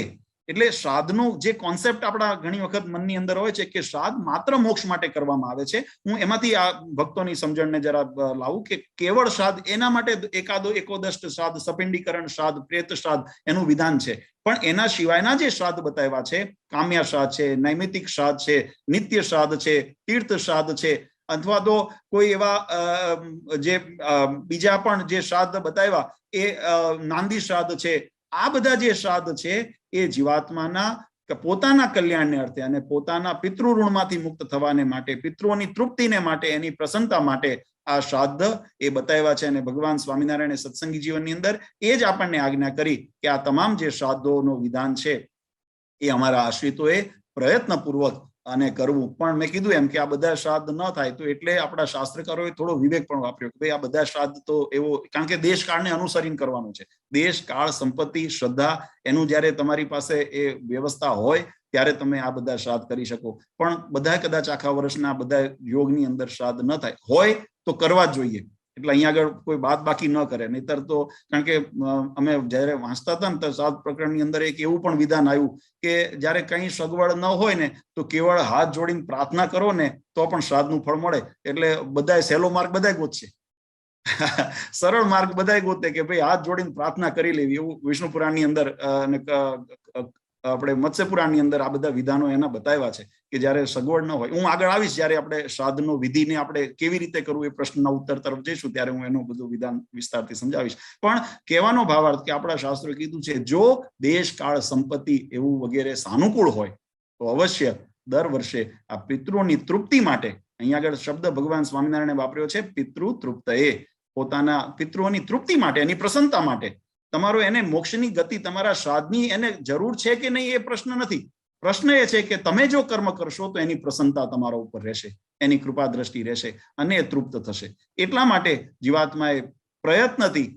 એટલે શ્રાદ્ધનો જે કોન્સેપ્ટ આપણા ઘણી વખત મનની અંદર હોય છે કે શ્રાદ્ધ માત્ર મોક્ષ માટે કરવામાં આવે છે. હું એમાંથી આ ભક્તોની સમજણને જરા લાવું કે કેવળ શ્રાદ્ધ એના માટે એકોદષ્ટ શ્રાદ્ધ, સપિંડીકરણ શ્રાદ્ધ, પ્રેત શ્રાદ્ધ એનું વિધાન છે. પણ એના સિવાયના જે શ્રાદ્ધ બતાવ્યા છે, કામ્ય શ્રાદ્ધ છે, નૈમિતિક શ્રાદ્ધ છે, નિત્ય શ્રાદ્ધ છે, તીર્થ શ્રાદ્ધ છે, અથવા તો કોઈ એવા જે બીજા પણ જે શ્રાદ્ધ બતાવ્યા એ નાંદી શ્રાદ્ધ છે, આ બધા જે શ્રાદ્ધ છે એ જીવાત્માના પોતાના કલ્યાણને અર્થે અને પોતાના પિતૃ ઋણમાંથી મુક્ત થવાને માટે, પિતૃઓની તૃપ્તિને માટે, એની પ્રસન્નતા માટે આ શ્રાદ્ધ એ બતાવ્યા છે. અને ભગવાન સ્વામિનારાયણે સત્સંગી જીવનની અંદર એ જ આપણને આજ્ઞા કરી કે આ તમામ જે શ્રાદ્ધોનું વિધાન છે એ અમારા આશ્રિતોએ પ્રયત્નપૂર્વક અને કરવું. પણ મેં કીધું એમ કે આ બધા શ્રાદ્ધ ન થાય તો એટલે આપણા શાસ્ત્રકારોએ થોડો વિવેક પણ વાપર્યો કે ભાઈ આ બધા શ્રાદ્ધ તો એવો, કારણ કે દેશકાળને અનુસરીને કરવાનું છે. દેશ, કાળ, સંપત્તિ, શ્રદ્ધા એનું જયારે તમારી પાસે એ વ્યવસ્થા હોય ત્યારે તમે આ બધા શ્રાદ્ધ કરી શકો. પણ બધા કદાચ આખા વર્ષના બધા યોગની અંદર શ્રાદ્ધ ન થાય હોય તો કરવા જ જોઈએ. એટલે અહીંયા આગળ કોઈ બાદ બાકી ન કરે. નહીતર તો, કારણ કે અમે જયારે વાંચતા હતા ને તો શ્રાદ્ધ પ્રકરણની અંદર એક એવું પણ વિધાન આવ્યું કે જયારે કઈ સગવડ ન હોય ને તો કેવળ હાથ જોડીને પ્રાર્થના કરો ને તો પણ શ્રાદ્ધનું ફળ મળે. એટલે બધા સહેલો માર્ગ બધા ગોતશે, સરળ માર્ગ બધા ગોતે કે ભાઈ હાથ જોડીને પ્રાર્થના કરી લેવી. એવું વિષ્ણુ પુરાણની અંદર અને આપણે મત્સ્ય પુરાણની અંદર આ બધા વિધાનો એના બતાવ્યા છે કે જયારે સગવડ ન હોય. હું આગળ આવીશ જયારે આપણે શ્રાદ્ધનો વિધિને આપણે કેવી રીતે કરવું એ પ્રશ્નના ઉત્તર તરફ જઈશું ત્યારે હું એનું બધું વિધાન વિસ્તારથી સમજાવીશ. પણ કહેવાનો ભાવાર્થ કે આપણા શાસ્ત્રોએ કીધું છે જો દેશ, કાળ, સંપત્તિ એવું વગેરે સાનુકૂળ હોય તો અવશ્ય દર વર્ષે આ પિતૃઓની તૃપ્તિ માટે, અહીંયા આગળ શબ્દ ભગવાન સ્વામિનારાયણે વાપર્યો છે પિતૃ તૃપ્તયે, પોતાના પિતૃઓની તૃપ્તિ માટે, એની પ્રસન્નતા માટે. તમારો એને મોક્ષની ગતિ, તમારા શ્રાદ્ધની એને જરૂર છે કે નહીં એ પ્રશ્ન નથી. પ્રશ્ન એ છે કે તમે જો કર્મ કરશો તો એની પ્રસન્નતા તમારા ઉપર રહેશે, એની કૃપા દ્રષ્ટિ રહેશે અને એ તૃપ્ત થશે. એટલા માટે જીવાત્માએ પ્રયત્નથી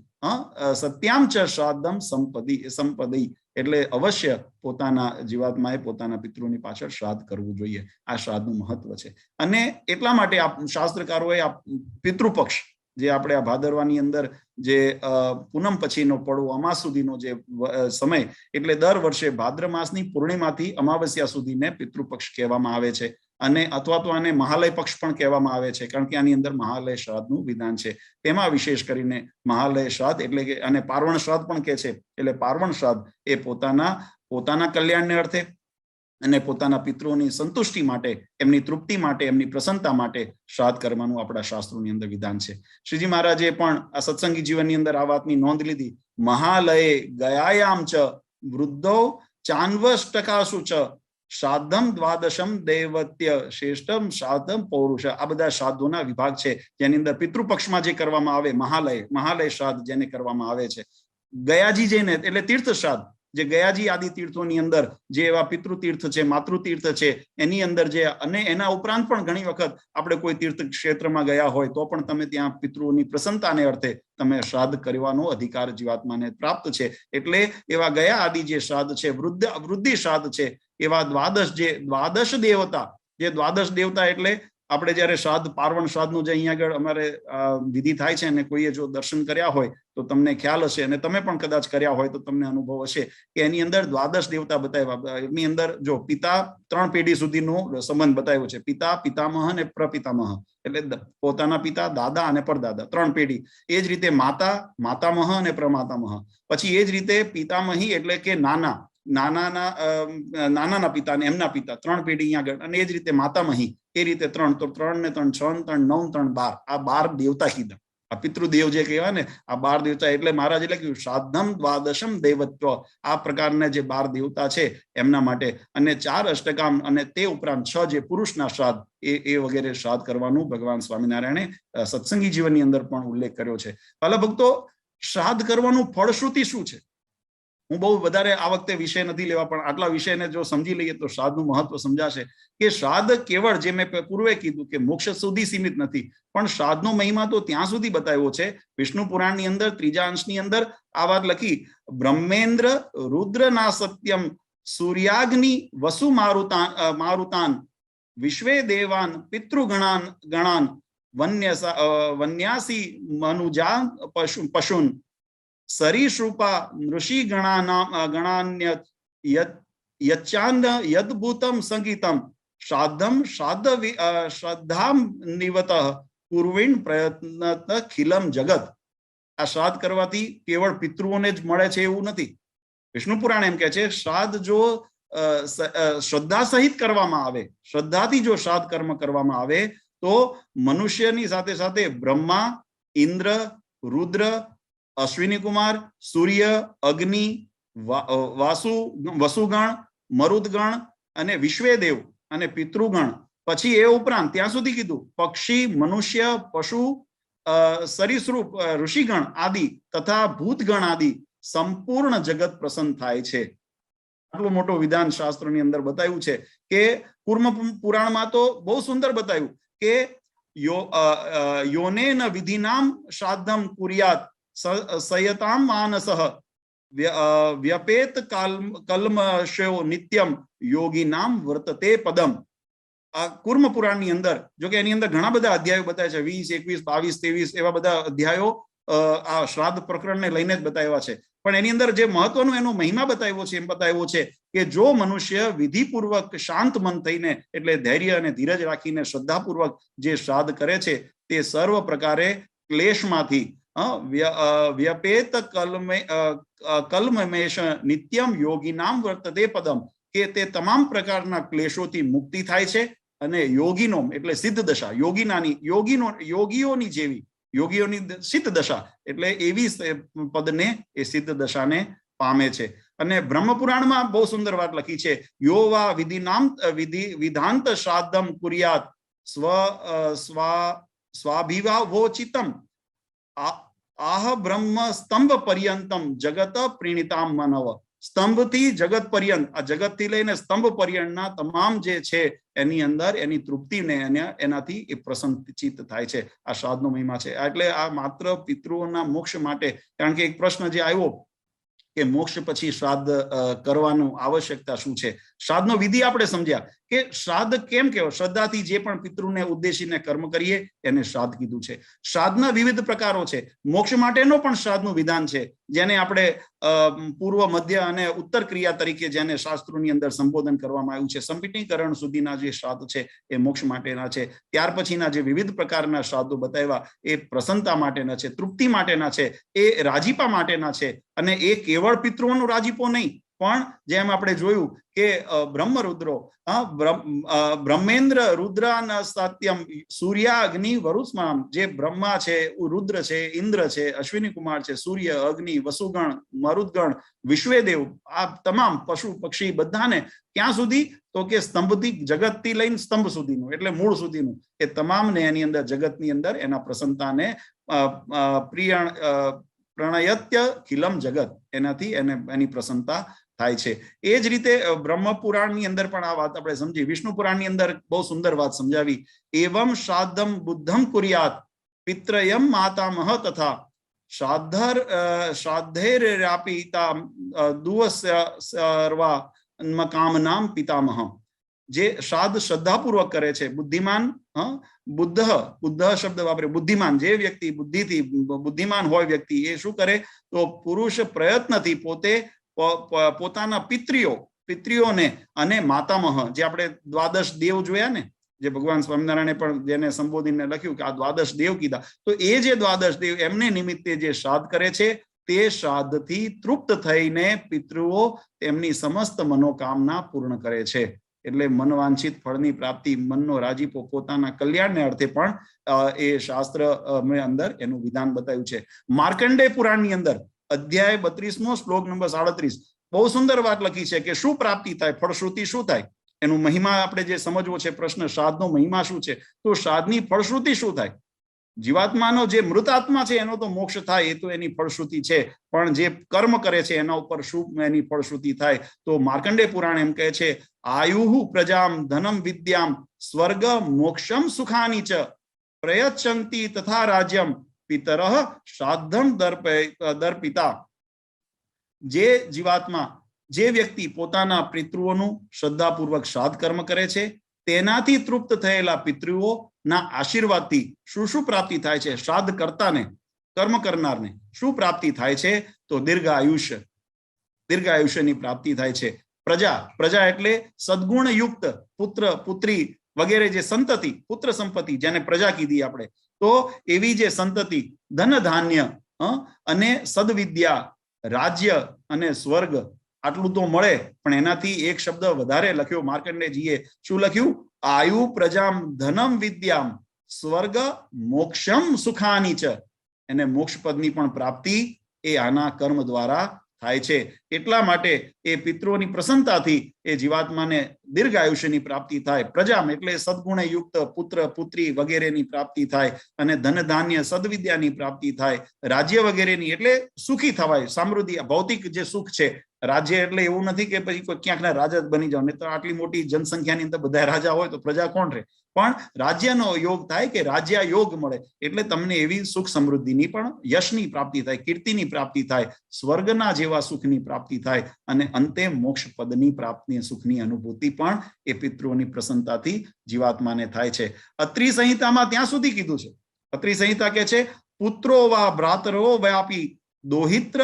સત્યામ ચ શ્રાદ્ધમ સંપદી એટલે અવશ્ય પોતાના જીવાત્માએ પોતાના પિતૃની પાછળ શ્રાદ્ધ કરવું જોઈએ. આ શ્રાદ્ધનું મહત્વ છે. અને એટલા માટે આ શાસ્ત્રકારોએ આ પિતૃપક્ષ જે આપણે આ ભાદરવાની અંદર જે પૂનમ પછીનો પડવો અમાસ સુધીનો જે સમય, એટલે દર વર્ષે ભાદ્ર માસની પૂર્ણિમાથી અમાવસ્યા સુધીને પિતૃપક્ષ કહેવામાં આવે છે. અને અથવા તો આને મહાલય પક્ષ પણ કહેવામાં આવે છે, કારણ કે આની અંદર મહાલય શ્રાદ્ધનું વિધાન છે. તેમાં વિશેષ કરીને મહાલય શ્રાદ્ધ એટલે કે આને પાર્વણ શ્રાદ્ધ પણ કહે છે. એટલે પાર્વણ શ્રાદ્ધ એ પોતાના કલ્યાણને અર્થે અને પોતાના પિતૃઓની સંતુષ્ટિ માટે, એમની તૃપ્તિ માટે, એમની પ્રસન્નતા માટે શ્રાદ્ધ કરવાનું આપણા શાસ્ત્રોની અંદર વિધાન છે. શ્રીજી મહારાજે પણ આ સત્સંગી જીવનની અંદર આ વાતની નોંધ લીધી. મહાલયે ગયાયામ ચ વૃદ્ધો ચાન્વષ્ટકાસુ ચ શ્રાદ્ધમ દ્વાદશમ દૈવત્ય શ્રેષ્ઠમ શ્રાદ્ધમ પૌરુષ. આ બધા શ્રાદ્ધોના વિભાગ છે જેની અંદર પિતૃપક્ષમાં જે કરવામાં આવે મહાલય શ્રાદ્ધ જેને કરવામાં આવે છે. ગયાજી જઈને એટલે તીર્થ શ્રાદ્ધ, જે ગયાજી આદિ તીર્થોની અંદર જે એવા પિતૃ તીર્થ છે, માતૃ તીર્થ છે, એની અંદર જે, અને એના ઉપરાંત પણ ઘણી વખત આપણે કોઈ તીર્થ ક્ષેત્રમાં ગયા હોય તો પણ તમે ત્યાં પિતૃઓની પ્રસન્નતાને અર્થે તમે શ્રાદ્ધ કરવાનો અધિકાર જીવાત્માને પ્રાપ્ત છે. એટલે એવા ગયા આદિ જે શ્રાદ્ધ છે, વૃદ્ધિ શ્રાદ્ધ છે, એવા દ્વાદશ દેવતા એટલે આપણે જયારે શ્રાદ્ધ, પાર્વણ શ્રાદ્ધનું જે અહીંયા આગળ અમારે વિધિ થાય છે અને કોઈએ જો દર્શન કર્યા હોય તો તમને ખ્યાલ હશે, અને તમે પણ કદાચ કર્યા હોય તો તમને અનુભવ હશે કે એની અંદર દ્વાદશ દેવતા બતાવ્યા. એની અંદર જો પિતા 3 પેઢી સુધીનો સંબંધ બતાવ્યો છે. પિતા, પિતામહ અને પ્રપિતામહ, એટલે પોતાના પિતા, દાદા અને પરદાદા, 3 પેઢી. એ જ રીતે માતા, માતામહ અને પ્રમાતામહ. પછી એ જ રીતે પિતામહી એટલે કે નાનાના પિતા અને એમના પિતા, 3 પેઢી અહીંયા આગળ. અને એ જ રીતે માતામહી, એ રીતે 3, તો 3 ને 3 6 ને 3 9 3 12, આ 12 દેવતા કીધા. આ પિતૃદેવ જે કહેવાય ને, આ 12 દેવતા. એટલે મહારાજ એટલે કહ્યું શ્રાદ્ધમ દ્વાદશમ દૈવત્વ, આ પ્રકારના જે 12 દેવતા છે એમના માટે. અને 4 અષ્ટકામ, અને તે ઉપરાંત 6 જે પુરુષના શ્રાદ્ધ એ વગેરે શ્રાદ્ધ કરવાનું ભગવાન સ્વામિનારાયણે સત્સંગી જીવનની અંદર પણ ઉલ્લેખ કર્યો છે. ભલા ભક્તો, શ્રાદ્ધ કરવાનું ફળશ્રુતિ શું છે? હું બહુ વધારે આ વખતે વિષય નથી લેવા, પણ આટલા વિષયને જો સમજી લઈએ તો શ્રાદ્ધનું મહત્વ સમજાશે કે શ્રાદ્ધ કેવળ, જે મેં પૂર્વે કીધું કે મોક્ષ સુધી સીમિત નથી, પણ શ્રાદ્ધનો મહિમા તો ત્યાં સુધી બતાવ્યો છે. વિષ્ણુ પુરાણની અંદર 3જા અંશની અંદર આ વાત લખી, બ્રહ્મેન્દ્ર રુદ્રના સત્યમ સૂર્યાગ્નિ વસુ મારુતાન વિશ્વે દેવાન પિતૃગણાન ગણાન વન્યાસી મનુજા પશુન સરીસૃપા ઋષિ ગણાન્ય યચ્છાન્દ યદભૂતમ સંગીતમ શ્રાદ્ધમ શ્રદ્ધામ નિવતઃ પૂર્વિણ પ્રયત્ન ખિલમ જગત. આ શ્રાદ્ધ કરવાથી કેવળ પિતૃઓને જ મળે છે એવું નથી. વિષ્ણુ પુરાણ એમ કહે છે, શ્રાદ્ધ જો શ્રદ્ધા સહિત કરવામાં આવે, શ્રદ્ધાથી જો શ્રાદ્ધ કર્મ કરવામાં આવે તો મનુષ્યની સાથે સાથે બ્રહ્મા, ઇન્દ્ર, રુદ્ર, અશ્વિની કુમાર, સૂર્ય, અગ્નિ, વસુગણ, મરુદગણ અને વિશ્વેદેવ અને પિતૃગણ, પછી એ ઉપરાંત ત્યાં સુધી કીધું પક્ષી, મનુષ્ય, પશુ, સરીસૃપ, ઋષિગણ આદિ તથા ભૂતગણ આદિ સંપૂર્ણ જગત પ્રસન્ન થાય છે. આટલું મોટું વિધાન શાસ્ત્રોની અંદર બતાવ્યું છે કે કુર્મ પુરાણમાં તો બહુ સુંદર બતાવ્યું કે યોનેન વિધિનામ શ્રાદ્ધમ કુર્યાત સંયતામ માનસઃ વ્યપેત કલ્મશો નિત્યમ યોગી નામ વર્તતે પદમ. આ કુર્મ પુરાણની અંદર, જો કે એની અંદર ઘણા બધા અધ્યાયો બતાવ્યા છે, 20, 21, 22, 23 એવા બધા અધ્યાયો આ શ્રાદ્ધ પ્રકરણને લઈને જ બતાવ્યા છે. પણ એની અંદર જે મહત્વનું એનો મહિમા બતાવ્યો છે, એમ બતાવ્યો છે કે જો મનુષ્ય વિધિપૂર્વક શાંત મન થઈને, એટલે ધૈર્ય અને ધીરજ રાખીને શ્રદ્ધાપૂર્વક જે શ્રાદ્ધ કરે છે, તે સર્વ પ્રકારે ક્લેશમાંથી વ્યપેત કલ્મમેશ નિત્યમ યોગી નામ વર્તતે પદમ, કે તે તમામ પ્રકારના ક્લેશોથી મુક્તિ થાય છે અને યોગીનો એટલે સિદ્ધ દશા, યોગીઓની જેવી, યોગીઓની સિદ્ધ દશા એટલે એવી પદને, એ સિદ્ધ દશાને પામે છે. અને બ્રહ્મપુરાણમાં બહુ સુંદર વાત લખી છે, યો વા વિધાંત શ્રાદ્ધમ કુર્યાત સ્વાભિવાવોચિતમ આહ બ્રહ્મ સ્તંભ પર્યંતમ જગત પ્રીણિતામ માનવ. સ્તંભથી જગત પર્યંત, આ જગતથી લઈને સ્તંભ પર્યંતના તમામ જે છે એની અંદર એની તૃપ્તિને એનાથી એ પ્રસન્નચિત્ત થાય છે. આ શ્રાદ્ધનો મહિમા છે. એટલે આ માત્ર પિતૃઓના મોક્ષ માટે, કારણ કે એક પ્રશ્ન જે આવ્યો કે મોક્ષ પછી શ્રાદ્ધ કરવાનું આવશ્યકતા શું છે. શ્રાદ્ધનો વિધિ આપણે સમજ્યા કે શ્રાદ્ધ કેમ કહેવાય, શ્રદ્ધાથી જે પણ પિતૃને ઉદ્દેશીને કર્મ કરીએ એને શ્રાદ્ધ કીધું છે. શ્રાદ્ધના વિવિધ પ્રકારો છે. મોક્ષ માટેનો પણ શ્રાદ્ધનું વિધાન છે, જેને આપણે પૂર્વ, મધ્ય અને ઉત્તર ક્રિયા તરીકે જેને શાસ્ત્રોની અંદર સંબોધન કરવામાં આવ્યું છે. સંપિટીકરણ સુધીના જે શ્રાદ્ધ છે એ મોક્ષ માટેના છે. ત્યાર પછીના જે વિવિધ પ્રકારના શ્રાદ્ધો બતાવ્યા એ પ્રસન્નતા માટેના છે, તૃપ્તિ માટેના છે, એ રાજીપા માટેના છે. અને એ કેવળ પિતૃઓનો રાજીપો નહીં, પણ જેમ આપણે જોયું કે બ્રહ્મરુદ્રો, બ્રહ્મેન્દ્ર રુદ્રના સત્યમ સૂર્યાગ્નિ વરુષ્મામ, જે બ્રહ્મા છે, રુદ્ર છે, ઇન્દ્ર છે, અશ્વિની કુમાર છે, સૂર્ય, અગ્નિ, વસુગણ, મરુદગણ, વિશ્વેદેવ, આ તમામ પશુ પક્ષી બધાને ક્યાં સુધી, તો કે સ્તંભથી, જગતથી લઈને સ્તંભ સુધીનું એટલે મૂળ સુધીનું એ તમામને એની અંદર જગતની અંદર એના પ્રસન્નતાને પ્રણયત્ય ખિલમ જગત, એનાથી એની પ્રસન્નતા થાય છે. એ જ રીતે બ્રહ્મપુરાણની અંદર પણ આ વાત આપણે સમજી. વિષ્ણુ પુરાણની અંદર બહુ સુંદર વાત સમજાવી, એવમ શ્રાદ્ધમ બુદ્ધમ કુર્યાત પિત્રયમ માતામહ તથા શ્રાદ્ધૈર્યાપિતા દુવસ્ય સર્વા કામનામ પિતામહ. જે શ્રાદ્ધ શ્રદ્ધાપૂર્વક કરે છે, બુદ્ધિમાન, બુદ્ધ શબ્દ વાપરે, બુદ્ધિમાન, જે વ્યક્તિ બુદ્ધિથી બુદ્ધિમાન હોય વ્યક્તિ, એ શું કરે તો પુરુષ પ્રયત્નથી પોતે પોતાના પિતૃઓને અને માતામહ, જે આપણે દ્વાદશ દેવ જોયા ને, જે ભગવાન સ્વામિનારાયણે પણ જેને સંબોધીને લખ્યું કે આ દ્વાદશ દેવ કીધા, તો એ જે દ્વાદશ દેવ એમને નિમિત્તે જે શ્રાદ્ધ કરે છે, તે શ્રાદ્ધથી તૃપ્ત થઈને પિતૃઓ તેમની સમસ્ત મનોકામના પૂર્ણ કરે છે. એટલે મનવાંછિત ફળની પ્રાપ્તિ, મનનો રાજીપો, પોતાના કલ્યાણને અર્થે પણ એ શાસ્ત્ર અંદર એનું વિધાન બતાવ્યું છે. માર્કંડેય પુરાણની અંદર અધ્યાય 32 શ્લોક નંબર 37 બહુ સુંદર વાત લખી છે કે શું પ્રાપ્તિ થાય, ફળશ્રુતિ શું થાય, એનું મહિમા આપણે જે સમજવો છે. પ્રશ્ન શ્રાદ્ધનો મહિમા શું છે, તો શ્રાદ્ધની ફળશ્રુતિ શું થાય. જીવાત્માનો જે મૃત આત્મા છે એનો તો મોક્ષ થાય, એ તો એની ફળશ્રુતિ છે, પણ જે કર્મ કરે છે એના ઉપર શું એની ફળશ્રુતિ થાય? તો માર્કંડેય પુરાણ એમ કહે છે, આયુઃ પ્રજામ ધનમ વિદ્યામ સ્વર્ગ મોક્ષમ સુખાની ચ પ્રયચ્છન્તિ તથા રાજ્યમ પિતરઃ શ્રાદ્ધમ દર્પિતા. જે જીવાત્મા, જે વ્યક્તિ પોતાના પિતૃઓનું શ્રદ્ધાપૂર્વક શ્રાદ્ધ કર્મ કરે છે, તેનાથી તૃપ્ત થયેલા પિતૃઓના આશીર્વાદથી શું શું પ્રાપ્તિ થાય છે? શ્રાદ્ધ કરતાને, કર્મ કરનારને શું પ્રાપ્તિ થાય છે? તો દીર્ઘ આયુષ્યની પ્રાપ્તિ થાય છે. પ્રજા એટલે સદગુણ યુક્ત પુત્ર પુત્રી વગેરે જે સંતતિ, પુત્ર સંપત્તિ જેને પ્રજા કીધી આપણે, તો એવી જે સંતતિ, ધન ધાન્ય અને સદવિદ્યા, રાજ્ય અને સ્વર્ગ, આટલું તો મળે, પણ એનાથી એક શબ્દ વધારે લખ્યો માર્કંડેયજીએ. શું લખ્યું? આયુ પ્રજામ ધનમ વિદ્યામ સ્વર્ગ મોક્ષમ સુખાની ચ. એને મોક્ષ પદની પણ પ્રાપ્તિ એ આના કર્મ દ્વારા થાય છે. એટલા માટે એ પિતૃઓની પ્રસન્નતાથી એ જીવાત્માને દીર્ઘ આયુષ્યની પ્રાપ્તિ થાય. પ્રજામ એટલે સદગુણે યુક્ત પુત્ર પુત્રી વગેરેની પ્રાપ્તિ થાય, અને ધન ધાન્ય સદવિદ્યાની પ્રાપ્તિ થાય, રાજ્ય વગેરેની એટલે સુખી થવાય, સમૃદ્ધિ, ભૌતિક જે સુખ છે. રાજ્ય એટલે એવું નથી કે પછી કોઈ ક્યાંકના રાજા જ બની જાવ, તો આટલી મોટી જનસંખ્યાની અંદર બધા રાજા હોય તો પ્રજા કોણ રહે? પણ રાજ્યનો યોગ થાય કે રાજ્ય યોગ મળે, એટલે તમને એવી સુખ સમૃદ્ધિની પણ યશની પ્રાપ્તિ થાય, કીર્તિની પ્રાપ્તિ થાય, સ્વર્ગના જેવા સુખની પ્રાપ્તિ થાય, અને અંતે મોક્ષ પદની પ્રાપ્તિ, સુખની અનુભૂતિ પણ એ પિતૃઓની પ્રસન્નતાથી જીવાત્માને થાય છે. અત્રિ સંહિતામાં ત્યાં સુધી કીધું છે. અત્રિ સંહિતા કે છે, પુત્રો વા ભ્રાતરો વ્યાપી દોહિત્ર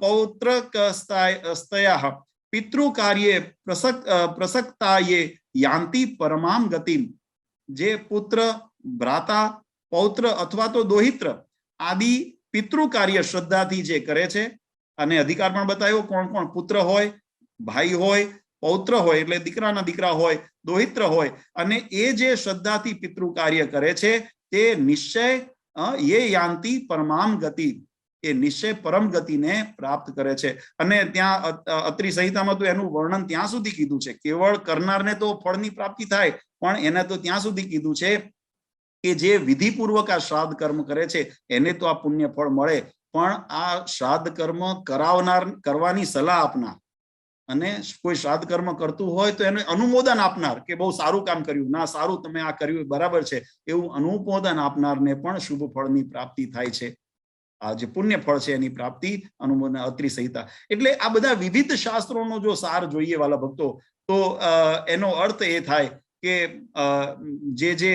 પૌત્રકસ્તયઃ પિતૃ કાર્યે પ્રસક્તાયે યાંતિ પરમામ ગતિમ. જે પુત્ર, ભ્રાતા, પૌત્ર અથવા તો દોહિત્ર આદિ પિતૃ કાર્ય શ્રદ્ધાથી જે કરે છે, અને અધિકાર પણ બતાવ્યો કોણ કોણ પુત્ર હોય, ભાઈ હોય, પૌત્ર હોય એટલે દીકરાના દીકરા હોય, દોહિત્ર હોય, અને એ જે શ્રદ્ધાથી પિતૃ કાર્ય કરે છે તે નિશ્ચય યે યાંતિ પરમામ ગતિ, એ નિશ્ચય પરમ ગતિને પ્રાપ્ત કરે છે. અને ત્યાં અત્રિ સંહિતામાં તો એનું વર્ણન ત્યાં સુધી કીધું છે, કેવળ કરનારને તો ફળની પ્રાપ્તિ થાય, પણ એને તો ત્યાં સુધી કીધું છે કે જે વિધિપૂર્વક આ શ્રાદ્ધ કર્મ કરે છે એને તો આ પુણ્ય ફળ મળે, પણ આ શ્રાદ્ધ કર્મ કરવાની સલાહ આપનાર, અને કોઈ શ્રાદ્ધ કર્મ કરતું હોય તો એને અનુમોદન આપનાર કે બહુ સારું કામ કર્યું, ના સારું તમે આ કર્યું બરાબર છે, એવું અનુમોદન આપનારને પણ શુભ ફળની પ્રાપ્તિ થાય છે. આ જે પુણ્ય ફળ છે એની પ્રાપ્તિ અનુમોદન અત્રિ સંહિતા. એટલે આ બધા વિવિધ શાસ્ત્રોનો જો સાર જોઈએ વાલા ભક્તો, તો એનો અર્થ એ થાય કે જે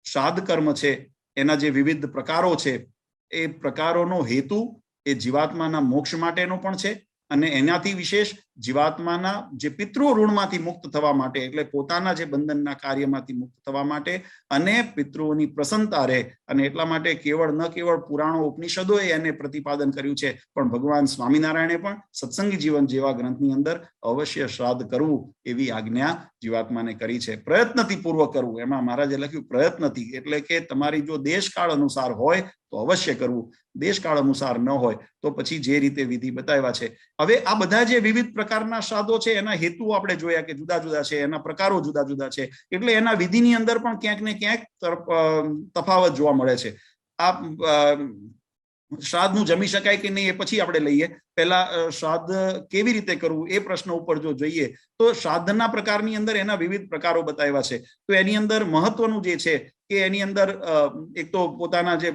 શ્રાદ્ધ કર્મ છે એના જે વિવિધ પ્રકારો છે, એ પ્રકારોનો હેતુ એ જીવાત્માના મોક્ષ માટેનો પણ છે, અને એનાથી વિશેષ જીવાત્માના જે પિતૃ ઋણમાંથી મુક્ત થવા માટે, એટલે પોતાના જે બંધનના કાર્યમાંથી મુક્ત થવા માટે, અને પિતૃઓની પ્રસન્નતા રહે. અને એટલા માટે કેવળ ન કેવળ પુરાણો ઉપનિષદોએ એને પ્રતિપાદન કર્યું છે, પણ ભગવાન સ્વામિનારાયણે પણ સત્સંગી જીવન જેવા ગ્રંથની અંદર અવશ્ય શ્રાદ્ધ કરવું એવી આજ્ઞા જીવાત્માને કરી છે. પ્રયત્નથી પૂર્વક કરવું, એમાં મહારાજે લખ્યું પ્રયત્નથી, એટલે કે તમારી જો દેશકાળ અનુસાર હોય તો અવશ્ય કરવું, દેશકાળ અનુસાર ન હોય તો પછી જે રીતે વિધિ બતાવ્યા છે. હવે આ બધા જે વિવિધ પ્રકારના શ્રાદ્ધો છે એના હેતુ આપણે જોયા કે જુદા જુદા છે, એના પ્રકારો જુદા જુદા છે, એટલે એના વિધિની અંદર પણ ક્યાંક ને ક્યાંક તફાવત જોવા મળે છે. આ શ્રાદ્ધનું જમી શકાય કે નહીં એ પછી આપણે લઈએ. પહેલા શ્રાદ્ધ કેવી રીતે કરવું એ પ્રશ્ન ઉપર જો જોઈએ તો શ્રાદ્ધના પ્રકારની અંદર એના વિવિધ પ્રકારો બતાવ્યા છે. તો એની અંદર મહત્વનું જે છે કે એની અંદર એક તો પોતાના જે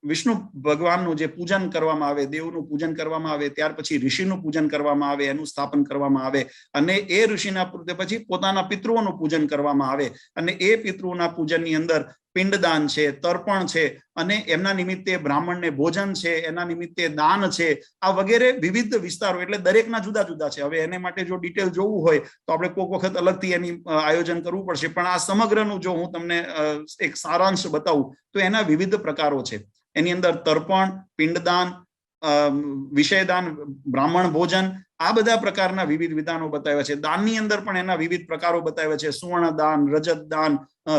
વિષ્ણુ ભગવાનનું જે પૂજન કરવામાં આવે, દેવનું પૂજન કરવામાં આવે, ત્યાર પછી ઋષિનું પૂજન કરવામાં આવે, એનું સ્થાપન કરવામાં આવે, અને એ ઋષિના પછી પોતાના પિતૃઓનું પૂજન કરવામાં આવે, અને એ પિતૃઓના પૂજનની અંદર પિંડદાન છે, તર્પણ છે, અને એમના નિમિત્તે બ્રાહ્મણને ભોજન છે, એના નિમિત્તે દાન છે, આ વગેરે વિવિધ વિસ્તારો, એટલે દરેકના જુદા જુદા છે. હવે એને માટે જો ડિટેલ જોવું હોય તો આપણે કોઈક વખત અલગથી એની આયોજન કરવું પડશે, પણ આ સમગ્રનું જો હું તમને એક સારાંશ બતાવું તો એના વિવિધ પ્રકારો છે. એની અંદર તર્પણ, પિંડદાન, વિષયદાન, બ્રાહ્મણ ભોજન, આ બધા પ્રકારના વિવિધ વિધાનો બતાવ્યા છે. દાનની અંદર પણ એના વિવિધ પ્રકારો બતાવ્યા છે. સુવર્ણ દાન, રજત દાન,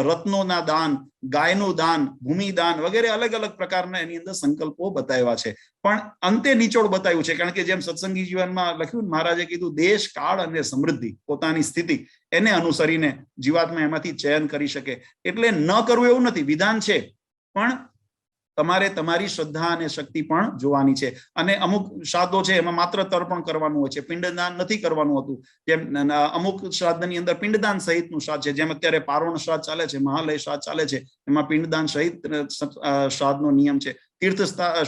રત્નોના દાન, ગાયનું દાન, ભૂમિદાન વગેરે અલગ અલગ પ્રકારના એની અંદર સંકલ્પો બતાવ્યા છે. પણ અંતે નિચોડ બતાવ્યું છે, કારણ કે જેમ સત્સંગી જીવનમાં લખ્યું, મહારાજે કીધું દેશ, કાળ અને સમૃદ્ધિ, પોતાની સ્થિતિ એને અનુસરીને જીવાત્મા એમાંથી ચયન કરી શકે. એટલે ન કરવું એવું નથી, વિધાન છે, પણ તમારે તમારી શ્રદ્ધા અને શક્તિ પણ જોવાની છે. અને અમુક શ્રાદ્ધો છે એમાં માત્ર તર્પણ કરવાનું હોય છે, પિંડદાન નથી કરવાનું હતું. જેમ અમુક શ્રાદ્ધની અંદર પિંડદાન સહિતનું શ્રાદ્ધ છે, જેમ અત્યારે પારોણ શ્રાદ્ધ ચાલે છે, મહાલય શ્રાદ્ધ ચાલે છે, એમાં પિંડદાન સહિત શ્રાદ્ધનો નિયમ છે. તીર્થ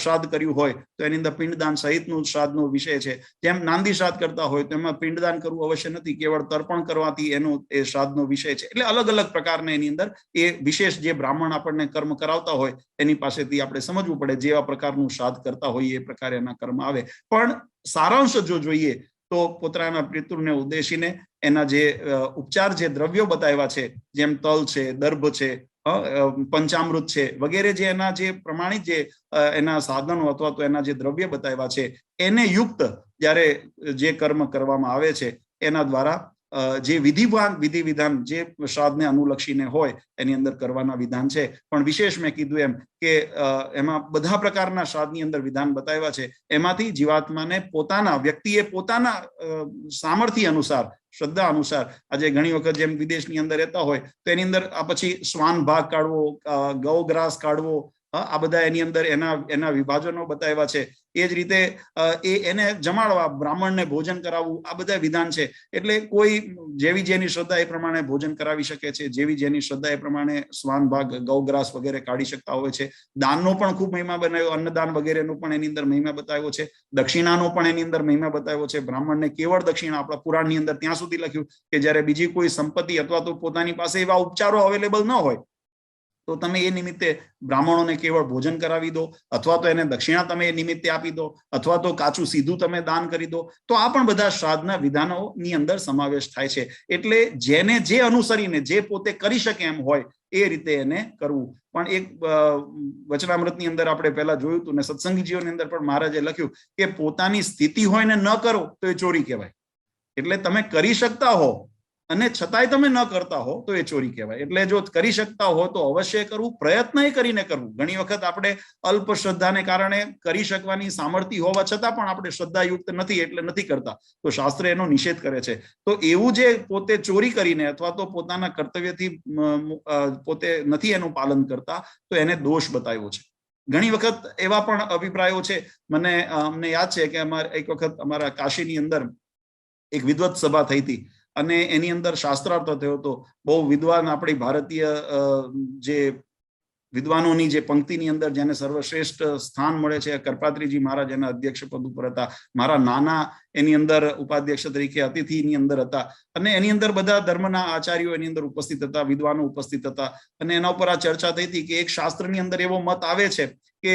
શ્રાદ્ધ કર્યું હોય તો એની અંદર પિંડદાન સહિતનું શ્રાદ્ધનો વિષય છે. જેમ નાંદી શ્રાદ્ધ કરતા હોય તો એમાં પિંડદાન કરવું અવશ્ય નથી, કેવળ તર્પણ કરવાથી એનો એ શ્રાદ્ધનો વિષય છે. એટલે અલગ અલગ પ્રકારના એની અંદર એ વિશેષ જે બ્રાહ્મણ આપણને કર્મ કરાવતા હોય એની પાસેથી આપણે સમજવું પડે, જેવા પ્રકારનું શ્રાદ્ધ કરતા હોઈએ એ પ્રકારે એના કર્મ આવે. પણ સારાંશ જો જોઈએ તો પોતાના પિતૃને ઉદ્દેશીને એના જે ઉપચાર, જે દ્રવ્યો બતાવ્યા છે, જેમ તલ છે, દર્ભ છે, પંચામૃત છે વગેરે, જે એના જે પ્રમાણિત જે એના સાધનો અથવા તો એના જે દ્રવ્ય બતાવ્યા છે, એને યુક્ત જ્યારે જે કર્મ કરવામાં આવે છે એના દ્વારા જે વિધિ વિધાન જે શ્રાદ્ધને અનુલક્ષીને હોય એની અંદર કરવાના વિધાન છે. પણ વિશેષ મેં કીધું એમ કે એમાં બધા પ્રકારના શ્રાદ્ધની અંદર વિધાન બતાવ્યા છે. એમાંથી જીવાત્માને પોતાના, વ્યક્તિએ પોતાના સામર્થ્ય અનુસાર, શ્રદ્ધા અનુસાર, આજે ઘણી વખત જેમ વિદેશની અંદર રહેતા હોય તો એની અંદર આ પછી શ્વાન ભાગ કાઢવો, ગૌગ્રાસ કાઢવો, આ બધા એની અંદર એના વિભાજનો બતાવ્યા છે. એ જ રીતે એને જમાડવા, બ્રાહ્મણને ભોજન કરાવવું, આ બધા વિધાન છે. એટલે કોઈ જેવી જેની શ્રદ્ધા એ પ્રમાણે ભોજન કરાવી શકે છે, જેવી જેની શ્રદ્ધા એ પ્રમાણે શ્વાન ભાગ, ગૌગ્રાસ વગેરે કાઢી શકતા હોય છે. દાનનો પણ ખૂબ મહિમા બનાવ્યો, અન્નદાન વગેરેનો પણ એની અંદર મહિમા બતાવ્યો છે. દક્ષિણાનો પણ એની અંદર મહિમા બતાવ્યો છે. બ્રાહ્મણને કેવળ દક્ષિણા, આપણા પુરાણની અંદર ત્યાં સુધી લખ્યું કે જ્યારે બીજી કોઈ સંપત્તિ અથવા તો પોતાની પાસે એવા ઉપચારો અવેલેબલ ન હોય તો તમે એ નિમિત્તે બ્રાહ્મણોને કેવળ ભોજન કરાવી દો, અથવા તો એને દક્ષિણા તમે એ નિમિત્તે આપી દો, અથવા તો કાચું સીધું તમે દાન કરી દો. તો આ પણ બધા શ્રાદ્ધના વિધાનોની અંદર સમાવેશ થાય છે. એટલે જેને જે અનુસરીને જે પોતે કરી શકે એમ હોય એ રીતે એને કરવું. પણ એક વચનામૃતની અંદર આપણે પહેલા જોયું હતું ને સત્સંગી જીવનની અંદર પણ મહારાજે લખ્યું કે પોતાની સ્થિતિ હોય ને ન કરો તો એ ચોરી કહેવાય. એટલે તમે કરી શકતા હો અને છતાંય તમે ન કરતા હો તો એ ચોરી કહેવાય. એટલે જો કરી શકતા હો તો અવશ્ય કરવું, પ્રયત્ન કરીને કરવું. ઘણી વખત આપણે અલ્પ શ્રદ્ધાને કારણે કરી શકવાની સામર્થ્ય હોવા છતાં પણ આપણે શ્રદ્ધાયુક્ત નથી એટલે નથી કરતા, તો શાસ્ત્ર એનો નિષેધ કરે છે. તો એવું જે પોતે ચોરી કરીને અથવા તો પોતાના કર્તવ્યથી પોતે નથી એનું પાલન કરતા તો એને દોષ બતાવ્યો છે. ઘણી વખત એવા પણ અભિપ્રાયો છે. અમને યાદ છે કે એક વખત અમારા કાશીની અંદર એક વિદ્વત સભા થઈ હતી અને એની અંદર શાસ્ત્રાર્થ થયો હતો. બહુ વિદ્વાન આપણી ભારતીય જે વિદ્વાનોની જે પંક્તિની અંદર જેને સર્વશ્રેષ્ઠ સ્થાન મળે છે, કરપાત્રીજી મહારાજ એના અધ્યક્ષ પદ ઉપર હતા. મારા નાના એની અંદર ઉપાધ્યક્ષ તરીકે અતિથિની અંદર હતા. અને એની અંદર બધા ધર્મના આચાર્યો એની અંદર ઉપસ્થિત હતા, વિદ્વાનો ઉપસ્થિત હતા. અને એના ઉપર આ ચર્ચા થઈ હતી કે એક શાસ્ત્રની અંદર એવો મત આવે છે કે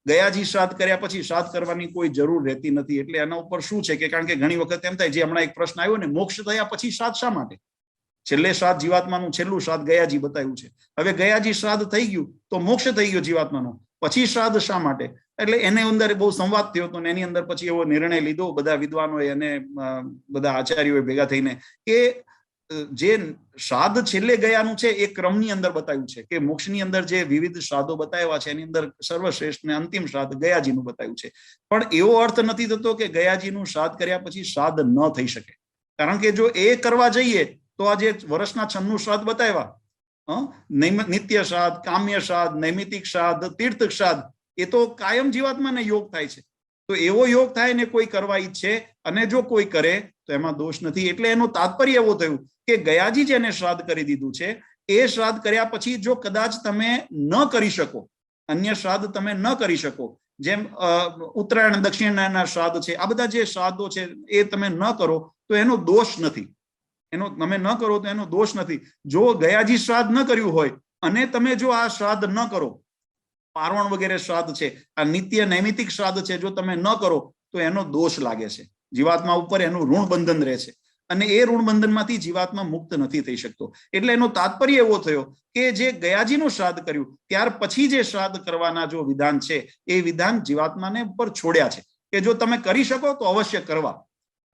ગયાજી શ્રાદ્ધ કર્યા પછી શ્રાદ્ધ કરવાની કોઈ જરૂર રહેતી નથી. એટલે એના ઉપર શું છે કે, કારણ કે ઘણી વખત એમ થાય, જે હમણાં એક પ્રશ્ન આવ્યો ને, મોક્ષ થયા પછી શ્રાદ્ધ શા માટે? છેલ્લે શ્રાદ્ધ જીવાત્માનું છેલ્લું શ્રાદ્ધ ગયાજી બતાવ્યું છે. હવે ગયાજી શ્રાદ્ધ થઈ ગયું તો મોક્ષ થઈ ગયો જીવાત્માનો, પછી શ્રાદ્ધ શા માટે? એટલે એને અંદર બહુ સંવાદ થયો હતો. એની અંદર પછી એવો નિર્ણય લીધો બધા વિદ્વાનોએ અને બધા આચાર્યોએ ભેગા થઈને કે જે શ્રાદ્ધ છેલ્લે ગયાનું છે એ ક્રમની અંદર બતાવ્યું છે કે મોક્ષની અંદર જે વિવિધ શ્રાદ્ધો બતાવ્યા છે એની અંદર સર્વશ્રેષ્ઠ ને અંતિમ શ્રાદ્ધ ગયાજીનું બતાવ્યું છે. પણ એવો અર્થ નથી થતો કે ગયાજીનું શ્રાદ્ધ કર્યા પછી શ્રાદ્ધ ન થઈ શકે. કારણ કે જો એ કરવા જઈએ તો આ જે વર્ષના 96 શ્રાદ્ધ બતાવ્યા, નિત્ય શ્રાદ્ધ, કામ્ય શ્રાદ્ધ, નૈમિતિક શ્રાદ્ધ, તીર્થ શ્રાદ્ધ, એ તો કાયમ જીવાત્માને યોગ થાય છે. તો એવો યોગ થાય ને કોઈ કરવા ઈચ્છે અને જો કોઈ કરે તો એમાં દોષ નથી. એટલે એનું તાત્પર્ય એવું થયું કે ગયાજી જેને શ્રાદ્ધ કરી દીધું છે એ શ્રાદ્ધ કર્યા પછી જો કદાચ તમે ન કરી શકો, અન્ય શ્રાદ્ધ તમે ન કરી શકો, જેમ ઉત્તરાયણ દક્ષિણાના શ્રાદ્ધ છે, આ બધા જે શ્રાદ્ધો છે એ તમે ન કરો તો એનો દોષ નથી. તમે ન કરો તો એનો દોષ નથી. જો ગયાજી શ્રાદ્ધ ન કર્યું હોય અને તમે જો આ શ્રાદ્ધ ન કરો, પારવણ વગેરે શ્રાદ્ધ છે, આ નિત્ય નૈમિતિક શ્રાદ્ધ છે, જો તમે ન કરો તો એનો દોષ લાગે છે, જીવાત્મા ઉપર એનું ઋણ બંધન રહે છે. અને એ ઋણ બંધનમાંથી જીવાત્મા મુક્ત નથી થઈ શકતો. એટલે એનો તાત્પર્ય એવો થયો કે જે ગયાજીનું શ્રાદ્ધ કર્યું ત્યાર પછી જે શ્રાદ્ધ કરવાના જો વિધાન છે એ વિધાન જીવાત્માને ઉપર છોડ્યા છે કે જો તમે કરી શકો તો અવશ્ય કરવા,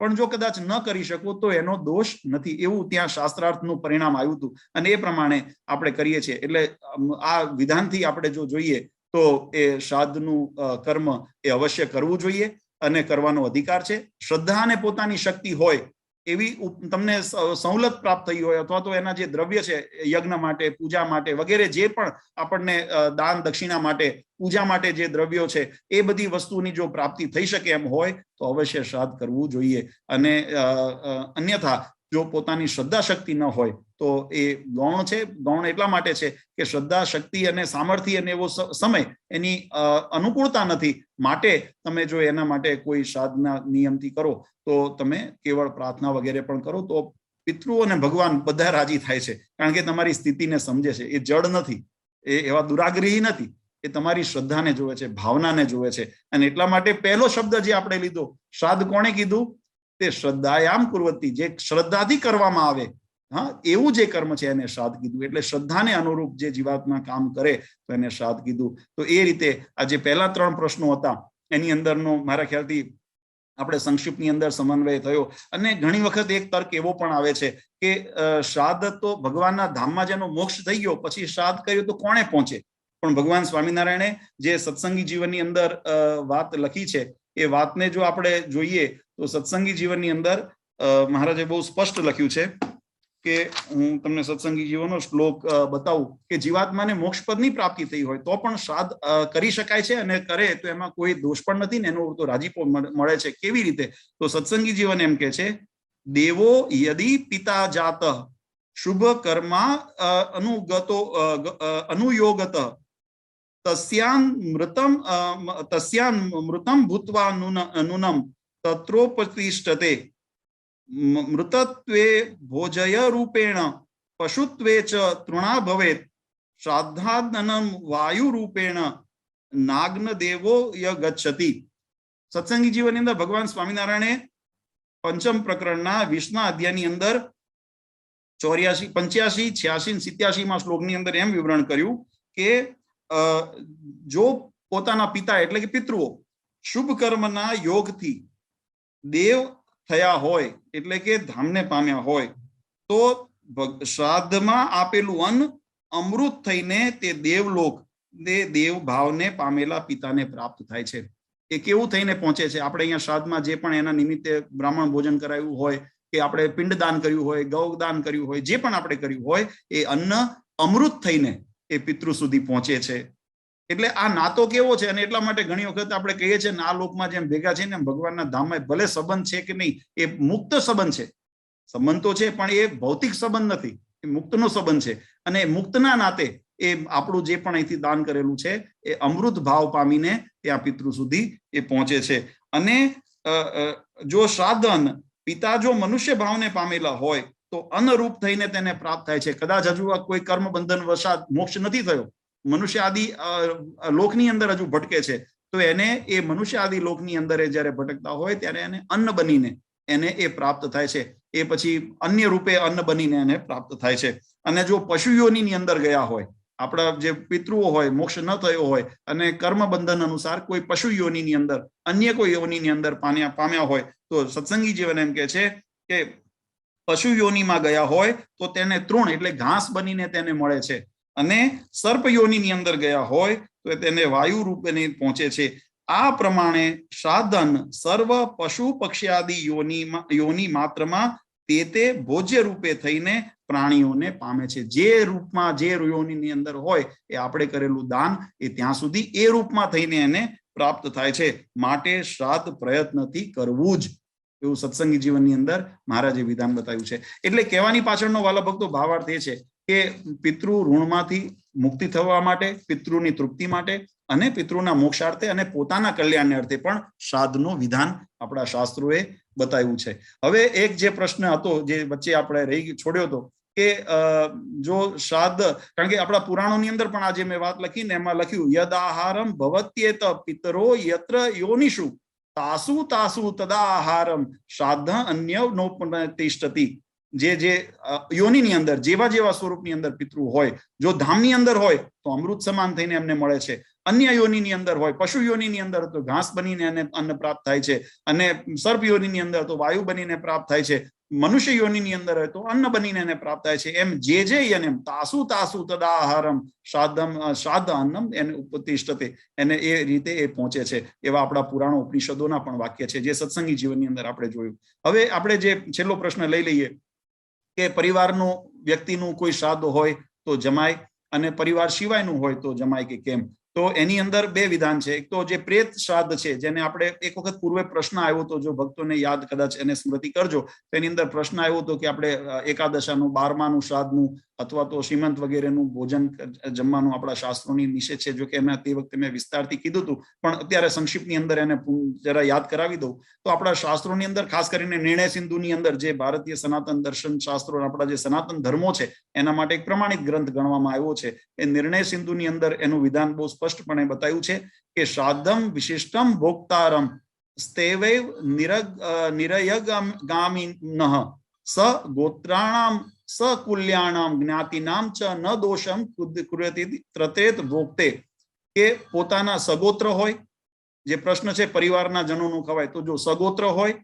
પણ જો કદાચ ન કરી શકો તો એનો દોષ નથી, એવું ત્યાં શાસ્ત્રાર્થનું પરિણામ આવ્યું હતું અને એ પ્રમાણે આપણે કરીએ છીએ. એટલે આ વિધાનથી આપણે જો જોઈએ તો એ શ્રાદ્ધનું કર્મ એ અવશ્ય કરવું જોઈએ અને કરવાનો અધિકાર છે. શ્રદ્ધા અને પોતાની શક્તિ હોય એવી તમને સવલત પ્રાપ્ત થઈ હોય અથવા તો એના જે દ્રવ્ય છે યજ્ઞ માટે, પૂજા માટે વગેરે જે પણ આપણને દાન દક્ષિણા માટે, પૂજા માટે જે દ્રવ્યો છે એ બધી વસ્તુની જો પ્રાપ્તિ થઈ શકે એમ હોય તો અવશ્ય શ્રાદ્ધ કરવું જોઈએ. અને અન્યથા જો પોતાની શ્રદ્ધા શક્તિ ન હોય તો એ ગૌણ છે. ગૌણ એટલા માટે છે કે શ્રદ્ધા શક્તિ અને સામર્થ્ય અને એવો સમય એની અનુકૂળતા નથી, માટે તમે જો એના માટે કોઈ શ્રાદ્ધના નિયમથી કરો તો તમે કેવળ પ્રાર્થના વગેરે પણ કરો તો પિતૃઓ અને ભગવાન બધા રાજી થાય છે, કારણ કે તમારી સ્થિતિને સમજે છે. એ જડ નથી, એ એવા દુરાગ્રહી નથી, એ તમારી શ્રદ્ધાને જોવે છે, ભાવનાને જોવે છે. અને એટલા માટે પહેલો શબ્દ જે આપણે લીધો, શ્રાદ્ધ કોણે કીધું? તે શ્રદ્ધાયામ કુર્વતી, જે શ્રદ્ધાથી કરવામાં આવે, હા, એવું જે કર્મ છે એને શ્રાદ્ધ કીધું. એટલે શ્રદ્ધાને અનુરૂપ જે જીવાત્મા કામ કરે તો એને શ્રાદ્ધ કીધું. તો એ રીતે આ જે પહેલા 3 પ્રશ્નો હતા એની અંદરનો મારા ખ્યાલથી આપણે સંક્ષિપ્તની અંદર સમન્વય થયો. અને ઘણી વખત એક તર્ક એવો પણ આવે છે કે શ્રાદ્ધ તો ભગવાનના ધામમાં જેનો મોક્ષ થઈ ગયો પછી શ્રાદ્ધ કર્યું તો કોણે પહોંચે? પણ ભગવાન સ્વામિનારાયણે જે સત્સંગી જીવનની અંદર વાત લખી છે એ વાતને જો આપણે જોઈએ તો સત્સંગી જીવનની અંદર મહારાજે બહુ સ્પષ્ટ લખ્યું છે કે હું તમને સત્સંગી જીવનનો શ્લોક બતાવું કે જીવાત્માને મોક્ષ પદની પ્રાપ્તિ થઈ હોય તો પણ શ્રાદ્ધ કરી શકાય છે અને કરે તો એમાં કોઈ દોષ પણ નથી ને એનો તો રાજીપો મળે છે. કેવી રીતે? તો સત્સંગી જીવન એમ કે છે, દેવો યદિ પિતા જાત શુભ કર્મા અનુયોગત તસ્યાન મૃતમ ભૂત્વા નૂનમ તત્રોપતિષ્ઠતે મૃતત્વે ભોજય રૂપેણ પશુત્વે ચ તૃણા ભવેત શ્રાદ્ધાદનમ વાયુ રૂપેણ નાગ્ન દેવો ય ગચ્છતિ. સત્સંગી જીવનની અંદર ભગવાન સ્વામિનારાયણે પંચમ પ્રકરણના 20મા અધ્યાયની અંદર 84, 85, 86, 87 શ્લોકની અંદર એમ વિવરણ કર્યું કે જો પોતાના પિતા એટલે કે પિતૃઓ શુભ કર્મના યોગથી દેવ થયા હોય એટલે કે ધામને પામ્યા હોય તો શ્રાદ્ધમાં આપેલું અન્ન અમૃત થઈને તે દેવલોક, તે દેવ ભાવને પામેલા પિતાને પ્રાપ્ત થાય છે. એ કેવું થઈને પહોંચે છે? આપણે અહીંયા શ્રાદ્ધમાં જે પણ એના નિમિત્તે બ્રાહ્મણ ભોજન કરાયું હોય કે આપણે પિંડદાન કર્યું હોય, ગૌદાન કર્યું હોય, જે પણ આપણે કર્યું હોય એ અન્ન અમૃત થઈને એ પિતૃ સુધી પહોંચે છે. એટલે આ નાતો કેવો છે? અને એટલા માટે ઘણી વખત આપણે કહીએ છીએ ને આ લોકમાં જેમ ભેગા છે ને ભગવાનના ધામમાં ભલે સંબંધ છે કે નહીં, એ મુક્ત સંબંધ છે. સંબંધ તો છે પણ એ ભૌતિક સંબંધ નથી, એ મુક્તનો સંબંધ છે. અને મુક્તના નાતે એ આપણું જે પણ અહીંથી દાન કરેલું છે એ અમૃત ભાવ પામીને ત્યાં પિતૃ સુધી એ પહોંચે છે. અને જો શ્રાદ્ધ અન્ન પિતા જો મનુષ્ય ભાવને પામેલા હોય તો અન્નરૂપ થઈને તેને પ્રાપ્ત થાય છે. કદાચ હજુ કોઈ કર્મ બંધન વશાત મોક્ષ નથી થયો, મનુષ્ય આદિ લોકની અંદર હજુ ભટકે છે, તો એને એ મનુષ્ય આદિ લોકની અંદર જયારે ભટકતા હોય ત્યારે એને અન્ન બનીને એને એ પ્રાપ્ત થાય છે. એ પછી અન્ય રૂપે અન્ન બનીને એને પ્રાપ્ત થાય છે. અને જો પશુ યોનિની અંદર ગયા હોય, આપણા જે પિતૃઓ હોય, મોક્ષ ન થયો હોય અને કર્મ બંધન અનુસાર કોઈ પશુ યોનિની અંદર, અન્ય કોઈ યોનિની અંદર પામ્યા હોય તો સત્સંગી જીવન એમ કે છે કે પશુ યોનિમાં ગયા હોય તો તેને તૃણ એટલે ઘાસ બનીને તેને મળે છે. અને સર્પ યોનિની અંદર ગયા હોય તો તેને વાયુ રૂપે પહોંચે છે. આ પ્રમાણે શ્રાદ્ધ સર્વ પશુ પક્ષ્યાદિ યોનિ માત્રમાં તે ભોજ્ય રૂપે થઈને પ્રાણીઓને પામે છે. જે રૂપમાં જે યોનિની અંદર હોય એ આપણે કરેલું દાન એ ત્યાં સુધી એ રૂપમાં થઈને એને પ્રાપ્ત થાય છે. માટે શ્રાદ્ધ પ્રયત્નથી કરવું જ, એવું સત્સંગી જીવનની અંદર મહારાજે વિધાન બતાવ્યું છે. એટલે કહેવાની પાછળનો વાલા ભક્તો ભાવાર્થ એ છે કે પિતૃ ઋણમાંથી મુક્તિ થવા માટે, પિતૃની તૃપ્તિ માટે અને પિતૃના મોક્ષાર્થે અને પોતાના કલ્યાણને અર્થે પણ શ્રાદ્ધનું વિધાન આપણા શાસ્ત્રોએ બતાવ્યું છે. હવે એક જે પ્રશ્ન હતો જે વચ્ચે આપણે છોડ્યો હતો કે જો શ્રાદ્ધ, કારણ કે આપણા પુરાણોની અંદર પણ આજે મેં વાત લખીને એમાં લખ્યું યદ આહારમ ભવત્યેત પિતરો યત્ર યોનિષુ તાસુ તાસુ તદાહારમ શ્રાદ્ધ અન્ય નોપતિષ્ઠતિ. જે યોનિની અંદર જેવા જેવા સ્વરૂપની અંદર પિતૃ હોય, જો ધામની અંદર હોય તો અમૃત સમાન થઈને એમને મળે છે, અન્ય યોનિની અંદર હોય, પશુ યોનિની અંદર તો ઘાસ બનીને એને અન્ન પ્રાપ્ત થાય છે, અને સર્પ યોનિની અંદર તો વાયુ બનીને પ્રાપ્ત થાય છે, મનુષ્ય યોનિની અંદર હોય તો અન્ન બનીને એને પ્રાપ્ત થાય છે. એમ જે એને તાસુ તાસુ તદાહારમ શ્રાદ્ધ અન્નમ એને ઉપતિષ્ઠતે, એને એ રીતે એ પહોંચે છે. એવા આપણા પુરાણો ઉપનિષદોના પણ વાક્ય છે, જે સત્સંગી જીવનની અંદર આપણે જોયું. હવે આપણે જે છેલ્લો પ્રશ્ન લઈ લઈએ કે પરિવારનું વ્યક્તિનું કોઈ શ્રાદ્ધ હોય તો જમાય, અને પરિવાર સિવાયનું હોય તો જમાય કે કેમ. તો એની અંદર બે વિધાન છે. એક તો જે પ્રેત શ્રાદ્ધ છે, જેને આપણે એક વખત પૂર્વે પ્રશ્ન આવ્યો હતો, જો ભક્તોને યાદ કદાચ એને સ્મૃતિ કરજો, તો એની અંદર પ્રશ્ન આવ્યો હતો કે આપણે એકાદશાનું, 12માનું શ્રાદ્ધનું અથવા તો શ્રીમંત વગેરેનું ભોજન જમવાનું આપણા શાસ્ત્રોની નિષેધ છે. જો કે એમાં તે વખતે મેં વિસ્તારથી કીધું હતું, પણ અત્યારે સંક્ષિપ્તની અંદર એને જરા યાદ કરાવી દઉં તો આપણા શાસ્ત્રોની અંદર, ખાસ કરીને નિર્ણય સિંધુની અંદર, જે ભારતીય સનાતન દર્શન શાસ્ત્રો, આપણા જે સનાતન ધર્મો છે એના માટે એક પ્રમાણિત ગ્રંથ ગણવામાં આવ્યો છે. એ નિર્ણય સિંધુની અંદર એનું વિધાન બહુ સ્પષ્ટપણે બતાવ્યું છે કે શ્રાદ્ધમ વિશિષ્ટમ ભોક્તારમ સ્તેવૈવ નિરયગામિનઃ સ ગોત્રાણામ સકુલ્યાણામ જ્ઞાતિનામ ચ ન દોષમ કુર્યતિ ત્રતેત ભોક્તે. કે પોતાના સગોત્ર હોય, જે પ્રશ્ન છે પરિવારના જનોનું ખવાય, તો જો સગોત્ર હોય,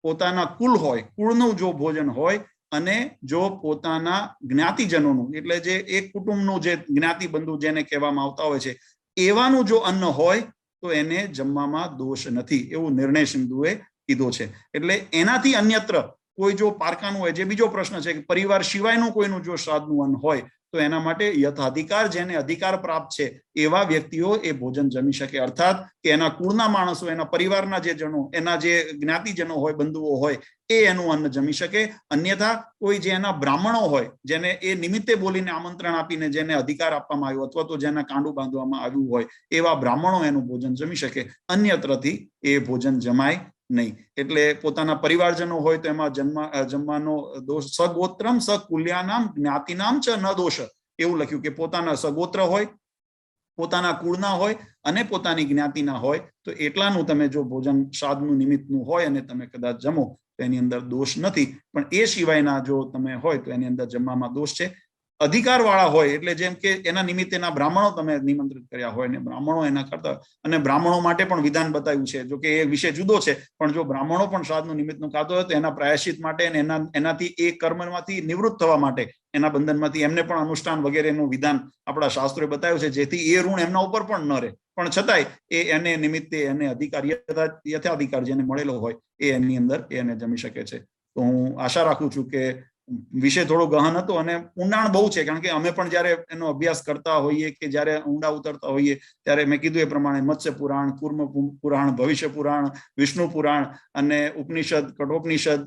પોતાના કુલ હોય, કુળનું જો ભોજન હોય, અને જો પોતાના જ્ઞાતિજનોનું, એટલે જે એક કુટુંબનું જે જ્ઞાતિ બંધુ જેને કહેવામાં આવતા હોય છે, એવાનું જો અન્ન હોય તો એને જમવામાં દોષ નથી, એવું નિર્ણય સિંધુએ કીધો છે. એટલે એનાથી અન્યત્ર કોઈ જો પારકાનું હોય, જે બીજો પ્રશ્ન છે કે પરિવાર સિવાયનું કોઈનું જો શ્રાદ્ધનું અન્ન હોય તો એના માટે યથાધિકાર, જેને અધિકાર પ્રાપ્ત છે એવા વ્યક્તિઓ એ ભોજન જમી શકે. અર્થાત કે એના કુળના માણસો, એના પરિવારના જે જનો, એના જે જ્ઞાતિજનો હોય, બંધુઓ હોય, એ એનું અન્ન જમી શકે. અન્યથા કોઈ જે એના બ્રાહ્મણો હોય, જેને એ નિમિત્તે બોલીને આમંત્રણ આપીને જેને અધિકાર આપવામાં આવ્યો, અથવા તો જેના કાંડું બાંધવામાં આવ્યું હોય, એવા બ્રાહ્મણો એનું ભોજન જમી શકે. અન્યત્રથી એ ભોજન જમાય નહીં. એટલે પોતાના પરિવારજનો હોય તો એમાં જમવાનો દોષ. સગોત્રમ સકુલ્યાનામ જ્ઞાતિનામ ચ ન દોષ, એવું લખ્યું કે પોતાના સગોત્ર હોય, પોતાના કુળના હોય અને પોતાની જ્ઞાતિના હોય, તો એટલાનું તમે જો ભોજન શ્રાદ્ધનું નિમિત્તનું હોય અને તમે કદાચ જમો તો એની અંદર દોષ નથી. પણ એ સિવાયના જો તમે હોય તો એની અંદર જમવામાં દોષ છે. અધિકાર વાળા હોય, એટલે જેમ કે એના નિમિત્તેના બ્રાહ્મણો તમે નિમંત્રિત કર્યા હોય ને બ્રાહ્મણો એના કરતા, અને બ્રાહ્મણો માટે પણ વિધાન બતાવ્યું છે, જો કે એ વિષય જુદો છે, પણ જો બ્રાહ્મણો પણ શ્રાદ્ધનું નિમિત્તનું ખાતો હોય તો એના પ્રાયશ્ચિત માટે અને એનાથી એ કર્મમાંથી નિવૃત્ત થવા માટે, એના બંધનમાંથી એમને પણ અનુષ્ઠાન વગેરેનું વિધાન આપણા શાસ્ત્રોએ બતાવ્યું છે, જેથી એ ઋણ એમના ઉપર પણ ન રહે. પણ છતાંય એને નિમિત્તે એને અધિકાર, યથાધિકાર જેને મળેલો હોય એ એની અંદર એને જમી શકે છે. તો હું આશા રાખું છું કે વિષય થોડો ગહન હતો અને ઊંડાણ બહુ છે, કારણ કે અમે પણ જયારે એનો અભ્યાસ કરતા હોઈએ કે જયારે ઊંડા ઉતરતા હોઈએ ત્યારે મેં કીધું એ પ્રમાણે મત્સ્ય પુરાણ, કુર્મ પુરાણ, ભવિષ્ય પુરાણ, વિષ્ણુ પુરાણ અને ઉપનિષદ, કઠોપનિષદ,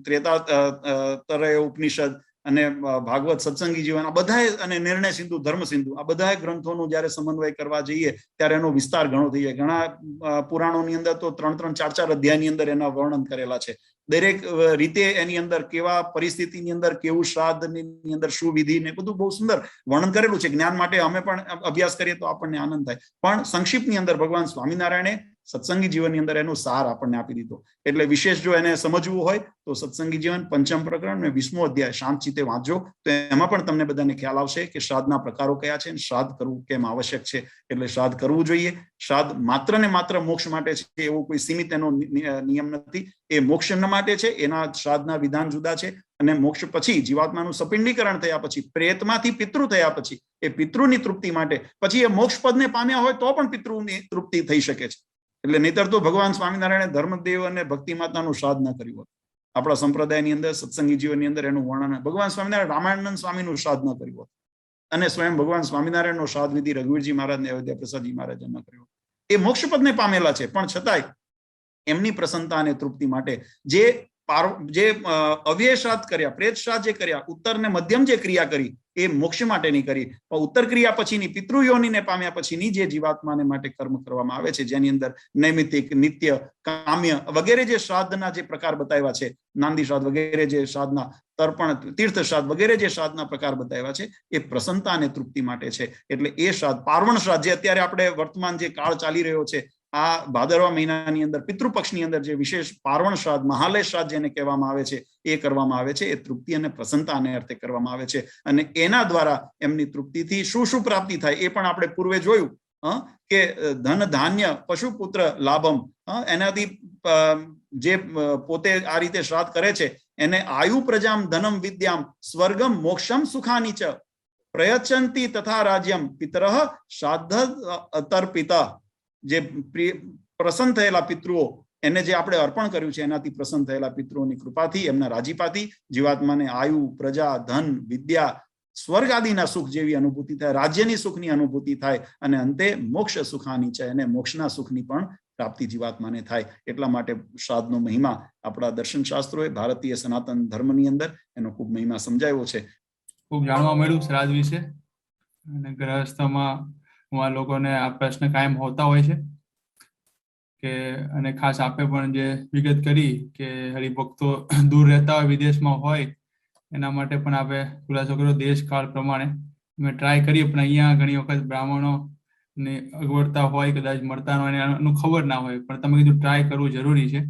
ત્રેતાતરય ઉપનિષદ અને ભાગવત, સત્સંગી જીવન, આ બધા, અને નિર્ણય સિંધુ, ધર્મ સિંધુ, આ બધા ગ્રંથોનું જયારે સમન્વય કરવા જઈએ ત્યારે એનો વિસ્તાર ઘણો થઈ જાય. ઘણા પુરાણોની અંદર તો 3-3, 4-4 અધ્યાયની અંદર એના વર્ણન કરેલા છે. દરેક રીતે એની અંદર કેવા પરિસ્થિતિની અંદર કેવું શ્રાદ્ધની અંદર શું વિધિ ને બધું બહુ સુંદર વર્ણન કરેલું છે. જ્ઞાન માટે અમે પણ અભ્યાસ કરીએ તો આપણને આનંદ થાય. પણ સંક્ષિપ્તની અંદર ભગવાન સ્વામિનારાયણે સત્સંગી જીવનની અંદર એનો સાર આપણને આપી દીધો. એટલે વિશેષ જો એને સમજવું હોય તો સત્સંગી જીવન 5મ પ્રકરણ અને 20મો અધ્યાય શાંત ચિત્તે વાંચજો, તો એમાં પણ તમને બધાને ખ્યાલ આવશે કે શ્રાદ્ધના પ્રકારો કયા છે અને શ્રાદ્ધ કરવું કેમ આવશ્યક છે. એટલે શ્રાદ્ધ કરવું જોઈએ. શ્રાદ્ધ માત્ર ને માત્ર મોક્ષ માટે છે એવો કોઈ સીમિત એનો નિયમ નથી. એ મોક્ષ માટે છે, એના શ્રાદ્ધના વિધાન જુદા છે. અને મોક્ષ પછી, જીવાત્માનું સપિંડીકરણ થયા પછી, પ્રેતમાંથી પિતૃ થયા પછી, એ પિતૃની તૃપ્તિ માટે, પછી એ મોક્ષ પદને પામ્યા હોય તો પણ પિતૃની તૃપ્તિ થઈ શકે છે. એટલે નહીતર તો ભગવાન સ્વામિનારાયણે ધર્મદેવ અને ભક્તિ માતાનું શ્રાદ્ધ ન કર્યું હોત. આપણા સંપ્રદાયની અંદર, સત્સંગી જીવનની અંદર એનું વર્ણન, ભગવાન સ્વામિનારાયણ રામાનંદ સ્વામીનું શ્રાદ્ધ ન કર્યું હોત, અને સ્વયં ભગવાન સ્વામિનારાયણનો શ્રાદ્ધ વિધિ રઘુવીરજી મહારાજ ને અયોધ્યા પ્રસાદજી મહારાજે ન કર્યો. એ મોક્ષ પદને પામેલા છે, પણ છતાંય એમની પ્રસન્નતા અને તૃપ્તિ માટે જે અવ્યય શ્રાદ્ધ કર્યા, પ્રેત શ્રાદ્ધ જે કર્યા, ઉત્તર ને મધ્યમ જે ક્રિયા કરી એ મોક્ષ માટેની કરી. પણ ઉત્તર ક્રિયા પછીની, પિતૃયોનિને પામ્યા પછીની જે જીવાત્માને માટે કર્મ કરવામાં આવે છે, જેની અંદર નૈમિતિક, નિત્ય, કામ્ય વગેરે જે શ્રાદ્ધના જે પ્રકાર બતાવ્યા છે, નાંદી શ્રાદ્ધ વગેરે જે શ્રાદ્ધના, તર્પણ, તીર્થ શ્રાદ્ધ વગેરે જે શ્રાદ્ધના પ્રકાર બતાવ્યા છે, એ પ્રસન્નતા અને તૃપ્તિ માટે છે. એટલે એ શ્રાદ્ધ, પાર્વણ શ્રાદ્ધ, જે અત્યારે આપણે વર્તમાન જે કાળ ચાલી રહ્યો છે, આ ભાદરવા મહિનાની અંદર પિતૃપક્ષની અંદર જે વિશેષ પાર્વણ શ્રાદ્ધ, મહાલય શ્રાદ્ધ જેને કહેવામાં આવે છે, એ કરવામાં આવે છે. એ તૃપ્તિ અને પ્રસન્નતાને અર્થે કરવામાં આવે છે. અને એના દ્વારા એમની તૃપ્તિથી શું શું પ્રાપ્તિ થાય એ પણ આપણે પૂર્વે જોયું કે ધન ધાન્ય પશુ પુત્ર લાભમ, એનાથી જે પોતે આ રીતે શ્રાદ્ધ કરે છે એને આયુ પ્રજામ ધનમ વિદ્યામ સ્વર્ગમ મોક્ષમ સુખાની ચ પ્રયચ્છન્તિ તથા રાજ્યમ પિતરઃ શ્રાદ્ધ તર્પિતા. જે પ્રસન્ન થયેલા પિતૃઓ એને જે આપણે અર્પણ કર્યું છે એનાથી પ્રસન્ન થયેલા પિતૃઓની કૃપાથી, એમના રાજીપાથી જીવાત્માને આયુ, પ્રજા, ધન, વિદ્યા, સ્વર્ગ આદિના સુખ જેવી અનુભૂતિ થાય, રાજ્યની સુખની અનુભૂતિ થાય અને અંતે મોક્ષ સુખાની છે, અને મોક્ષના સુખની પણ પ્રાપ્તિ જીવાત્માને થાય. એટલા માટે શ્રાદ્ધનો મહિમા આપણા દર્શન શાસ્ત્રોએ, ભારતીય સનાતન ધર્મની અંદર એનો ખૂબ મહિમા સમજાવ્યો છે. ખૂબ જાણવા મળ્યું શ્રાદ્ધ વિશે. અને ગ્રહસ્થમાં લોકોને આ પ્રશ્ન કાયમ હોતા હોય છે કે, અને ખાસ આપે પણ જે વિગત કરી કે હરિભક્તો દૂર રહેતા હોય, વિદેશમાં હોય, એના માટે પણ આપણે ખુલાસો કર્યો. દેશકાળ પ્રમાણે અમે ટ્રાય કરીએ, પણ અહીંયા ઘણી વખત બ્રાહ્મણો ને અગવડતા હોય, કદાચ મળતા હોય, એનું ખબર ના હોય. પણ તમે કીધું ટ્રાય કરવું જરૂરી છે.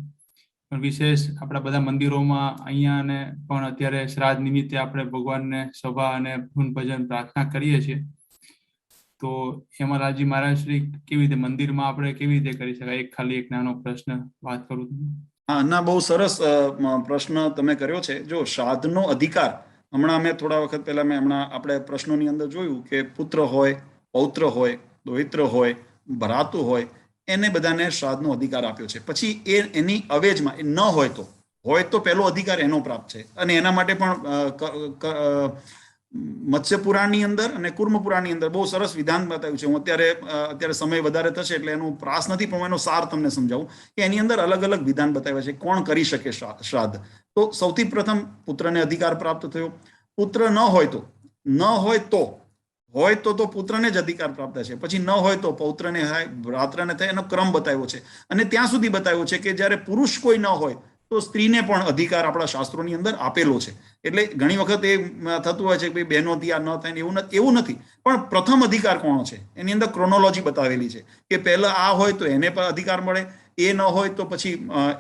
પણ વિશેષ આપણા બધા મંદિરોમાં અહીંયા ને પણ અત્યારે શ્રાદ્ધ નિમિત્તે આપણે ભગવાનને સભા અને ધૂન ભજન પ્રાર્થના કરીએ છીએ. તો એમાં રાજી મહારાજ શ્રી કેવી રીતે મંદિરમાં આપણે કેવી રીતે કરી શકાય? ખાલી એક નાનો પ્રશ્ન વાત કરું. હા, ના, બહુ સરસ પ્રશ્ન તમે કર્યો છે. જો શ્રાદ્ધનો અધિકાર, હમણાં મેં થોડા વખત પહેલા આપણે પ્રશ્નોની અંદર જોયું કે પુત્ર હોય, પૌત્ર હોય, દોહિત્ર હોય, ભરાતું હોય, એને બધાને શ્રાદ્ધનો અધિકાર આપ્યો છે. પછી એની અવેજમાં ન હોય તો પહેલો અધિકાર એનો પ્રાપ્ત છે. અને એના માટે પણ મત્સ્ય પુરાણની અંદર અને કુર્મ પુરાણની અંદર બહુ સરસ વિધાન બતાવ્યું છે. હું અત્યારે સમય વધારે થશે એટલે એનો પ્રાસ નથી, પણ એનો સાર તમને સમજાવું કે એની અંદર અલગ અલગ વિધાન બતાવ્યા છે કોણ કરી શકે શ્રાદ્ધ. તો સૌથી પ્રથમ પુત્રને અધિકાર પ્રાપ્ત થયો. પુત્ર ન હોય તો પુત્રને જ અધિકાર પ્રાપ્ત છે. પછી ન હોય તો પૌત્રને થાય, ભ્રાત્રને થાય. એનો ક્રમ બતાવ્યો છે. અને ત્યાં સુધી બતાવ્યો છે કે જ્યારે પુરુષ કોઈ ન હોય તો સ્ત્રીને પણ અધિકાર આપણા શાસ્ત્રોની અંદર આપેલો છે. એટલે ઘણી વખત એ થતું હોય છે કે બહેનોથી આ ન થાય, એવું નથી. પણ પ્રથમ અધિકાર કોનો છે એની અંદર ક્રોનોલોજી બતાવેલી છે કે પહેલા આ હોય તો એને પણ અધિકાર મળે, એ ન હોય તો પછી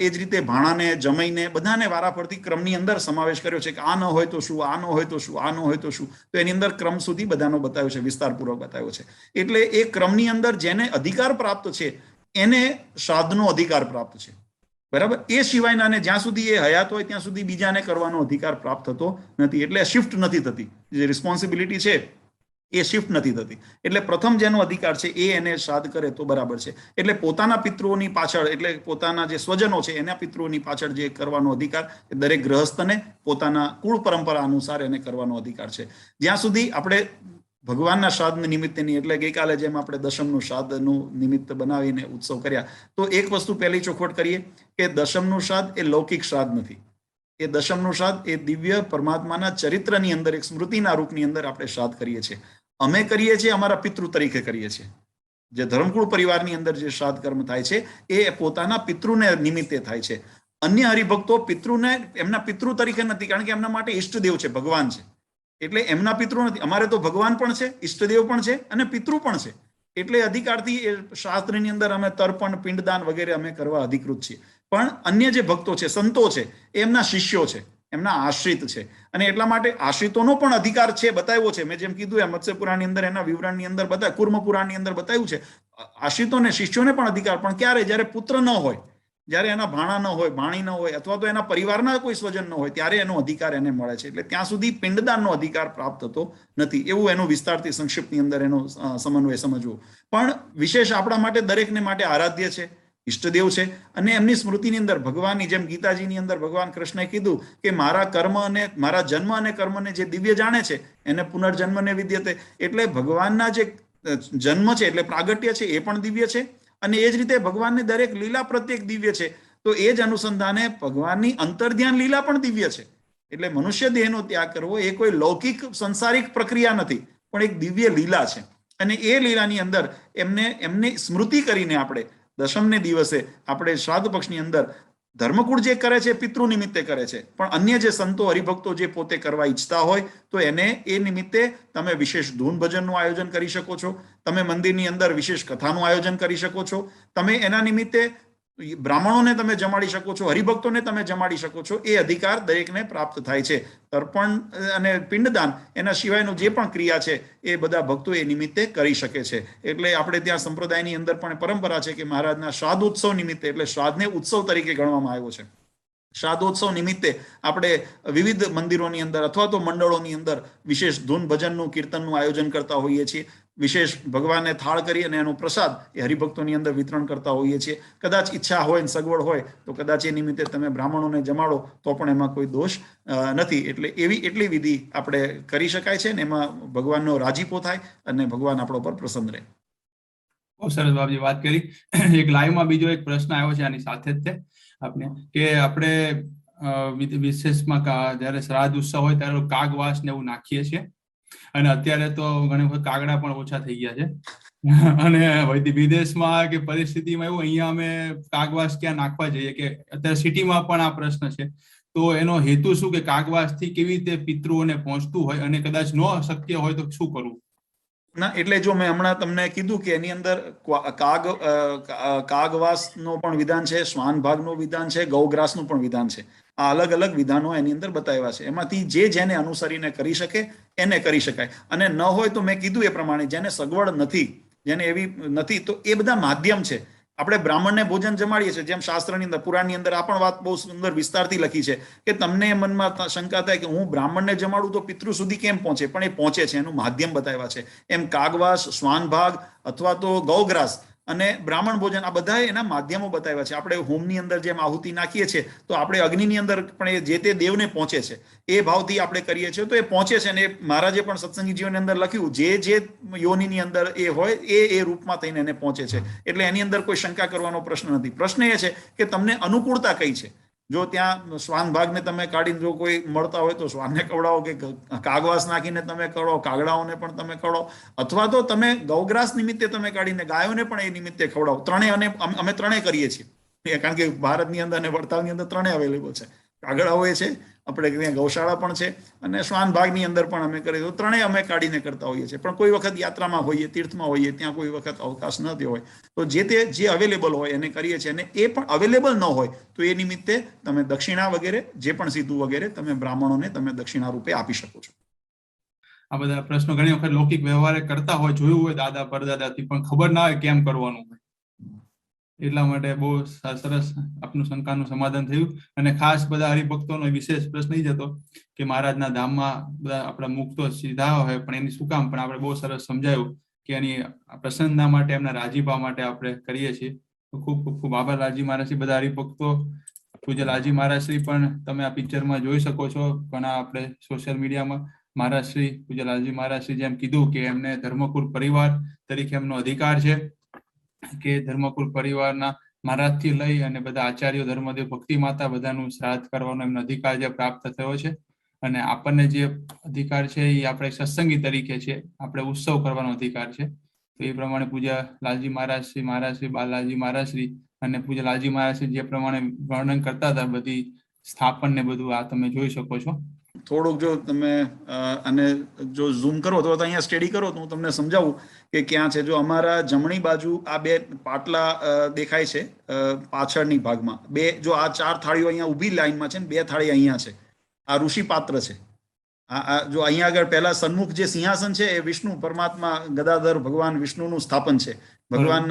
એ જ રીતે ભાણાને, જમાઈને બધાને વારાફરતી ક્રમની અંદર સમાવેશ કર્યો છે કે આ ન હોય તો શું, આ ન હોય તો શું, આ ન હોય તો શું. તો એની અંદર ક્રમ સુધી બધાનો બતાવ્યો છે, વિસ્તારપૂર્વક બતાવ્યો છે. એટલે એ ક્રમની અંદર જેને અધિકાર પ્રાપ્ત છે એને શ્રાદ્ધનો અધિકાર પ્રાપ્ત છે. બરાબર. એ સિવાયના જ્યાં સુધી એ હયાત હોય ત્યાં સુધી બીજાને કરવાનો અધિકાર પ્રાપ્ત થતો નથી. એટલે શિફ્ટ નથી થતી, જે રિસ્પોન્સિબિલિટી છે એ શિફ્ટ નથી થતી. એટલે પ્રથમ જેનો અધિકાર છે એ એને શ્રાદ્ધ કરે તો બરાબર છે. એટલે પોતાના પિતૃઓની પાછળ, એટલે પોતાના જે સ્વજનો છે એના પિતૃઓની પાછળ જે કરવાનો અધિકાર એ દરેક ગ્રહસ્થને પોતાના કુળ પરંપરા અનુસાર એને કરવાનો અધિકાર છે. જ્યાં સુધી આપણે ભગવાનના શ્રાદ્ધ નિમિત્તેની, એટલે ગઈકાલે જેમ આપણે દશમનું શ્રાદ્ધનું નિમિત્ત બનાવીને ઉત્સવ કર્યા, તો એક વસ્તુ પહેલી ચોખવટ કરીએ કે દશમનું શ્રાદ્ધ એ લૌકિક શ્રાદ્ધ નથી. એ દશમનું શ્રાદ્ધ એ દિવ્ય પરમાત્માના ચરિત્રની અંદર, એક સ્મૃતિના રૂપની અંદર આપણે શ્રાદ્ધ કરીએ છીએ. અમે કરીએ છીએ અમારા પિતૃ તરીકે કરીએ છીએ. જે ધર્મકુળ પરિવારની અંદર જે શ્રાદ્ધ કર્મ થાય છે એ પોતાના પિતૃને નિમિત્તે થાય છે. અન્ય હરિભક્તો પિતૃને એમના પિતૃ તરીકે નથી, કારણ કે એમના માટે ઈષ્ટદેવ છે, ભગવાન છે. એટલે એમના પિતૃ નથી. અમારે તો ભગવાન પણ છે, ઈષ્ટદેવ પણ છે અને પિતૃ પણ છે. એટલે અધિકારથી એ શાસ્ત્રની અંદર અમે તર્પણ, પિંડદાન વગેરે અમે કરવા અધિકૃત છીએ. પણ અન્ય જે ભક્તો છે, સંતો છે, એ એમના શિષ્યો છે, એમના આશ્રિત છે. અને એટલા માટે આશ્રિતોનો પણ અધિકાર છે, બતાવ્યો છે. મેં જેમ કીધું એમ મત્સ્ય પુરાણની અંદર, એના વિવરણની અંદર બતાવ્યું, કુર્મ પુરાણની અંદર બતાવ્યું છે આશ્રિતોને, શિષ્યોને પણ અધિકાર. પણ ક્યારે? જ્યારે પુત્ર ન હોય, જ્યારે એના ભાણા ન હોય, ભાણી ન હોય, અથવા તો એના પરિવારના કોઈ સ્વજન ન હોય, ત્યારે એનો અધિકાર એને મળે છે. એટલે ત્યાં સુધી પિંડદાનનો અધિકાર પ્રાપ્ત થતો નથી. એવું એનું વિસ્તારથી સંક્ષિપ્તની અંદર એનો સમન્વય સમજવો. પણ વિશેષ આપણા માટે, દરેકને માટે આરાધ્ય છે, ઈષ્ટદેવ છે. અને એમની સ્મૃતિની અંદર ભગવાનની જેમ ગીતાજીની અંદર ભગવાન કૃષ્ણએ કીધું કે મારા કર્મ અને મારા જન્મ અને કર્મને જે દિવ્ય જાણે છે એને પુનર્જન્મને વિદ્યતે. એટલે ભગવાનના જે જન્મ છે, એટલે પ્રાગટ્ય છે, એ પણ દિવ્ય છે. અને એ જ રીતે ભગવાનની દરેક લીલા પ્રત્યેક દિવ્ય છે. તો એ જ અનુસંધાને ભગવાનની અંતર્ધ્યાન લીલા પણ દિવ્ય છે. એટલે મનુષ્ય દેહનો ત્યાગ કરવો એ કોઈ લૌકિક સંસારિક પ્રક્રિયા નથી, પણ એક દિવ્ય લીલા છે. અને એ લીલાની અંદર એમની સ્મૃતિ કરીને આપણે દશમને દિવસે આપણે શ્રાદ્ધ પક્ષની અંદર ધર્મકુળ જે કરે છે પિતૃ નિમિત્તે કરે છે, પણ અન્ય જે સંતો હરિભક્તો જે પોતે કરવા ઈચ્છતા હોય તો એને એ નિમિત્તે તમે વિશેષ ધૂન ભજનનું આયોજન કરી શકો છો. તમે મંદિરની અંદર વિશેષ કથાનું આયોજન કરી શકો છો, તમે એના નિમિત્તે બ્રાહ્મણોને તમે જમાડી શકો છો, હરિભક્તોને તમે જમાડી શકો છો, એ અધિકાર દરેકને પ્રાપ્ત થાય છે. તર્પણ અને પિંડદાન એના સિવાયનું જે પણ ક્રિયા છે એ બધા ભક્તો એ નિમિત્તે કરી શકે છે. એટલે આપણે ત્યાં સંપ્રદાયની અંદર પણ પરંપરા છે કે મહારાજના શ્રાદ્ધોત્સવ નિમિત્તે, એટલે શ્રાદ્ધને ઉત્સવ તરીકે ગણવામાં આવ્યો છે, શ્રાદ્ધોત્સવ નિમિત્તે આપણે વિવિધ મંદિરોની અંદર અથવા તો મંડળોની અંદર વિશેષ ધૂન ભજનનું કીર્તનનું આયોજન કરતા હોઈએ છીએ, વિશેષ ભગવાનને થાળ કરી અને એનો પ્રસાદ એ હરિભક્તોની અંદર વિતરણ કરતા હોઈએ છીએ. કદાચ ઈચ્છા હોય ને સગવડ હોય તો કદાચ એ નિમિત્તે તમે બ્રાહ્મણોને જમાડો તો પણ એમાં કોઈ દોષ નથી. એટલે એટલી વિધિ આપણે કરી શકાય છે ને એમાં ભગવાનનો રાજીપો થાય અને ભગવાન આપણો પર પ્રસન્ન રહે. બહુ સરસ બાપજી વાત કરી. એક લાઈવમાં બીજો એક પ્રશ્ન આવ્યો છે આની સાથે જ તે આપણે કે આપણે વિશેષમાં જયારે શ્રાદ્ધ ઉત્સવ હોય ત્યારે કાગવાસ ને એવું નાખીએ છીએ, અને અત્યારે તો ઘણી વખત કાગડા પણ ઓછા થઈ ગયા છે, અને વિદેશમાં કે પરિસ્થિતિમાં એવું અહીંયા અમે કાગવાસ ક્યાં નાખવા જઈએ કે અત્યારે સિટીમાં પણ આ પ્રશ્ન છે. તો એનો હેતુ શું કે કાગવાસ થી કેવી રીતે પિતૃઓને પહોંચતું હોય, અને કદાચ ન શક્ય હોય તો શું કરવું? ના, એટલે જો મેં હમણાં તમને કીધું કે એની અંદર કાગવાસનો પણ વિધાન છે, શ્વાન ભાગનું વિધાન છે, ગૌગ્રાસનું પણ વિધાન છે. આ અલગ અલગ વિધાનો એની અંદર બતાવ્યા છે. એમાંથી જેને અનુસરીને કરી શકે એને કરી શકાય, અને ન હોય તો મેં કીધું એ પ્રમાણે જેને સગવડ નથી, જેને એવી નથી, તો એ બધા માધ્યમ છે. આપણે બ્રાહ્મણને ભોજન જમાડીએ છીએ, જેમ શાસ્ત્રની અંદર પુરાણની અંદર આ પણ વાત બહુ સુંદર વિસ્તારથી લખી છે કે તમને મનમાં શંકા થાય કે હું બ્રાહ્મણને જમાડું તો પિતૃ સુધી કેમ પહોંચે, પણ એ પહોંચે છે, એનું માધ્યમ બતાવ્યા છે. એમ કાગવાસ, શ્વાન ભાગ અથવા તો ગૌગ્રાસ અને બ્રાહ્મણ ભોજન, આ બધા એના માધ્યમો બતાવ્યા છે. આપણે હોમની અંદર જેમ આહુતિ નાખીએ છીએ તો આપણે અગ્નિની અંદર પણ એ જે તે દેવને પહોંચે છે, એ ભાવથી આપણે કરીએ છીએ તો એ પહોંચે છે. અને મહારાજે પણ સત્સંગી જીવનની અંદર લખ્યું જે યોનિની અંદર એ હોય એ રૂપમાં થઈને એને પહોંચે છે. એટલે એની અંદર કોઈ શંકા કરવાનો પ્રશ્ન નથી. પ્રશ્ન એ છે કે તમને અનુકૂળતા કઈ છે. જો ત્યાં શ્વાન ભાગને તમે કાઢીને જો કોઈ મળતા હોય તો શ્વાનને ખવડાવો, કે કાગવાસ નાખીને તમે ખવડાવો, કાગડાઓને પણ તમે ખવડાવો, અથવા તો તમે ગૌગ્રાસ નિમિત્તે તમે કાઢીને ગાયોને પણ એ નિમિત્તે ખવડાવો. ત્રણેય, અને અમે ત્રણેય કરીએ છીએ, કારણ કે ભારતની અંદર અને વડતાલની અંદર ત્રણેય અવેલેબલ છે. કાગડાઓ એ છે, આપણે ત્યાં ગૌશાળા પણ છે, અને શ્વાન ભાગની અંદર પણ અમે કરીએ, તો ત્રણેય અમે કાઢીને કરતા હોઈએ છીએ. પણ કોઈ વખત યાત્રામાં હોઈએ, તીર્થમાં હોઈએ, ત્યાં કોઈ વખત અવકાશ ન થયો હોય તો જે અવેલેબલ હોય એને કરીએ છીએ. અને એ પણ અવેલેબલ ન હોય તો એ નિમિત્તે તમે દક્ષિણા વગેરે, જે પણ સીધું વગેરે તમે બ્રાહ્મણોને તમે દક્ષિણા રૂપે આપી શકો છો. આ બધા પ્રશ્નો ઘણી વખત લૌકિક વ્યવહારે કરતા હોય, જોયું હોય દાદા પરદાદાથી, પણ ખબર ના હોય કેમ કરવાનું હોય. એટલા માટે બહુ સરસ આપનું શંકાનું સમાધાન થયું. અને ખાસ બધા હરિભક્તોનો વિશેષ પ્રશ્ન એ જ હતો કે મહારાજના ધામમાં બધા આપણા મુખ તો સીધા હોય, પણ એની શું કામ, પણ આપણે બહુ સરસ સમજાયું કે એની પ્રસન્નતા માટે, એમના રાજીપા માટે આપણે કરીએ છીએ. ખૂબ ખૂબ ખૂબ આભાર લાલજી મહારાજશ્રી. બધા હરિભક્તો, પૂજ્ય લાલજી મહારાજશ્રી પણ તમે આ પિક્ચરમાં જોઈ શકો છો, ઘણા આપણે સોશિયલ મીડિયામાં. મહારાજશ્રી, પૂજ્ય લાલજી મહારાજશ્રી જેમ કીધું કે એમને ધર્મકુળ પરિવાર તરીકે એમનો અધિકાર છે કે ધર્મકુળ પરિવારના મહારાજથી લઈ અને બધા આચાર્યો, ધર્મદેવ, ભક્તિ માતા, બધાનું શ્રાદ્ધ કરવાનો એમનો અધિકાર જે પ્રાપ્ત થયો છે. અને આપણને જે અધિકાર છે એ આપણે સત્સંગી તરીકે છે, આપણે ઉત્સવ કરવાનો અધિકાર છે. તો એ પ્રમાણે પૂજ્ય લાલજી મહારાજશ્રી બાલાજી મહારાજશ્રી અને પૂજ્ય લાલજી મહારાજશ્રી જે પ્રમાણે વર્ણન કરતા હતા, બધી સ્થાપન ને બધું આ તમે જોઈ શકો છો. થોડુંક જો તમે અને જો ઝૂમ કરો તો અહીંયા સ્ટડી કરો તો હું તમને સમજાવું કે ક્યાં છે. જો અમારા જમણી બાજુ આ બે પાટલા દેખાય છે પાછળની ભાગમાં, બે, જો આ 4 થાળીઓ અહીંયા ઊભી લાઈનમાં છે ને 2 થાળી અહીંયા છે, આ ઋષિ પાત્ર છે. જો અહીંયા આગળ પહેલા સન્મુખ જે સિંહાસન છે એ વિષ્ણુ પરમાત્મા ગદાધર ભગવાન વિષ્ણુનું સ્થાપન છે. ભગવાન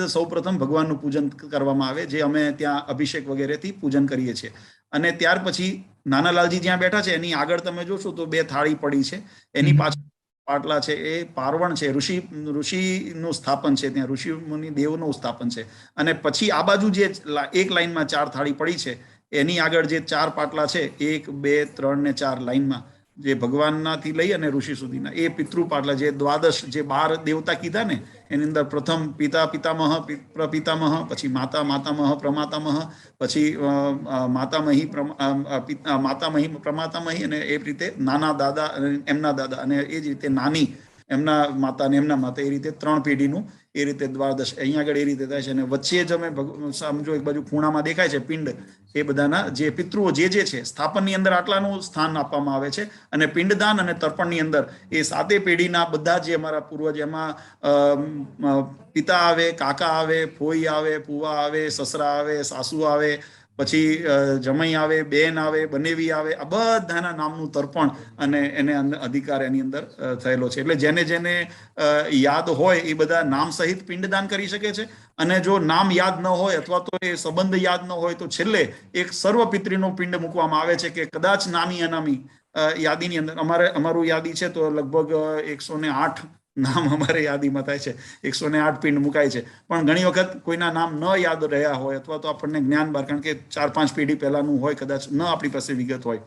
સૌ પ્રથમ ભગવાનનું પૂજન કરવામાં આવે, જે અમે ત્યાં અભિષેક વગેરેથી પૂજન કરીએ છીએ. અને ત્યાર પછી નાના લાલજી જ્યાં બેઠા છે એની આગળ તમે જોશો તો 2 થાળી પડી છે, એની પાછળ પાટલા છે, એ પાર્વણ છે, ઋષિનું સ્થાપન છે, ત્યાં ઋષિ મુનિ દેવનું સ્થાપન છે. અને પછી આ બાજુ જે એક લાઈનમાં 4 થાળી પડી છે એની આગળ જે 4 પાટલા છે, 1, 2, 3 ને 4 લાઈનમાં, જે ભગવાનનાથી લઈ અને ઋષિ સુધીના, એ પિતૃ પાટલા, જે દ્વાદશ, જે 12 દેવતા કીધા ને, એની અંદર પ્રથમ પિતા પિતામહ, પ્રપિતામહ, પછી માતા માતામહ પ્રમાતામહ, પછી માતામહી પ્રમાતામહી, અને એ રીતે નાના દાદા એમના દાદા, અને એ જ રીતે નાની એમના માતા ને એમના માતા, એ રીતે 3 પેઢીનું એ રીતે દ્વાદશ અહીંયા આગળ એ રીતે થાય છે. અને વચ્ચે જ અમે સમજો એક બાજુ ખૂણામાં દેખાય છે પિંડ, એ બધાના જે પિતૃઓ જે છે સ્થાપનની અંદર આટલાનું સ્થાન આપવામાં આવે છે. અને પિંડદાન અને તર્પણની અંદર એ 7 પેઢીના બધા જે અમારા પૂર્વજ, એમાં પિતા આવે, કાકા આવે, ફોઈ આવે, ફુવા આવે, સસરા આવે, સાસુ આવે, પછી જમાઈ આવે, બેન આવે, બનેવી આવે, આ બધાના નામનું તર્પણ અને એને અધિકાર એની અંદર થયેલો છે. એટલે જેને જેને યાદ હોય એ બધા નામ સહિત પિંડદાન કરી શકે છે. અને જો નામ યાદ ન હોય અથવા તો એ સંબંધ યાદ ન હોય તો છેલ્લે એક સર્વપિતૃનો પિંડ મૂકવામાં આવે છે, કે કદાચ નામી અનામી યાદીની અંદર અમારું યાદી છે તો લગભગ 108 નામ અમારે યાદીમાં થાય છે, 108 પિંડ મુકાય છે. પણ ઘણી વખત કોઈના નામ ન યાદ રહ્યા હોય અથવા તો આપણને જ્ઞાન બહાર, કારણ કે 4-5 પેઢી પહેલાનું હોય, કદાચ ન આપણી પાસે વિગત હોય,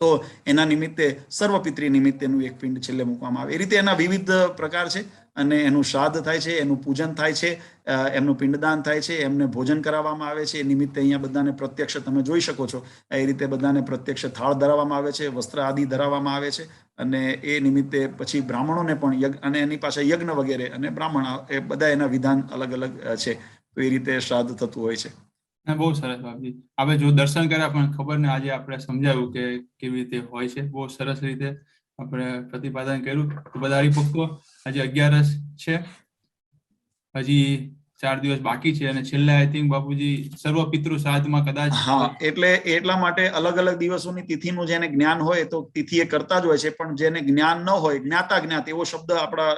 તો એના નિમિત્તે સર્વપિતૃ નિમિત્તેનું એક પિંડ છેલ્લે મૂકવામાં આવે. એ રીતે એના વિવિધ પ્રકાર છે. અને એનું શ્રાદ્ધ થાય છે, એનું પૂજન થાય છે, એમનું પિંડદાન થાય છે, એમને ભોજન કરાવવામાં આવે છે. એ નિમિત્તે અહીંયા બધાને પ્રત્યક્ષ તમે જોઈ શકો છો, એ રીતે બધાને પ્રત્યક્ષ થાળ ધરાવવામાં આવે છે, વસ્ત્ર આદિ ધરાવવામાં આવે છે. અને એ નિમિત્તે પછી બ્રાહ્મણોને પણ યજ્ઞ, અને એની પાસે યજ્ઞ વગેરે, અને બ્રાહ્મણ, એ બધા એના વિધાન અલગ અલગ છે. તો એ રીતે શ્રાદ્ધ થતું હોય છે. બહુ સરસ બાપજી, આપણે જો દર્શન કર્યા પણ ખબર ને, આજે આપણે સમજાવ્યું કે કેવી રીતે હોય છે. બહુ સરસ રીતે આપણે પ્રતિપાદન કર્યું. તો બધા હરિભક્તો, આજે 11 છે, હજી 4 દિવસ બાકી છે. અને છેલ્લે આઈ થિંક બાપુજી સર્વ પિતૃ શ્રાદ્ધમાં કદાચ, હા, એટલે એટલા માટે અલગ અલગ દિવસોની તિથિનું જેને જ્ઞાન હોય તો તિથિ એ કરતા જ હોય છે. પણ જેને જ્ઞાન ન હોય, જ્ઞાતા જ્ઞાત એવો શબ્દ આપણા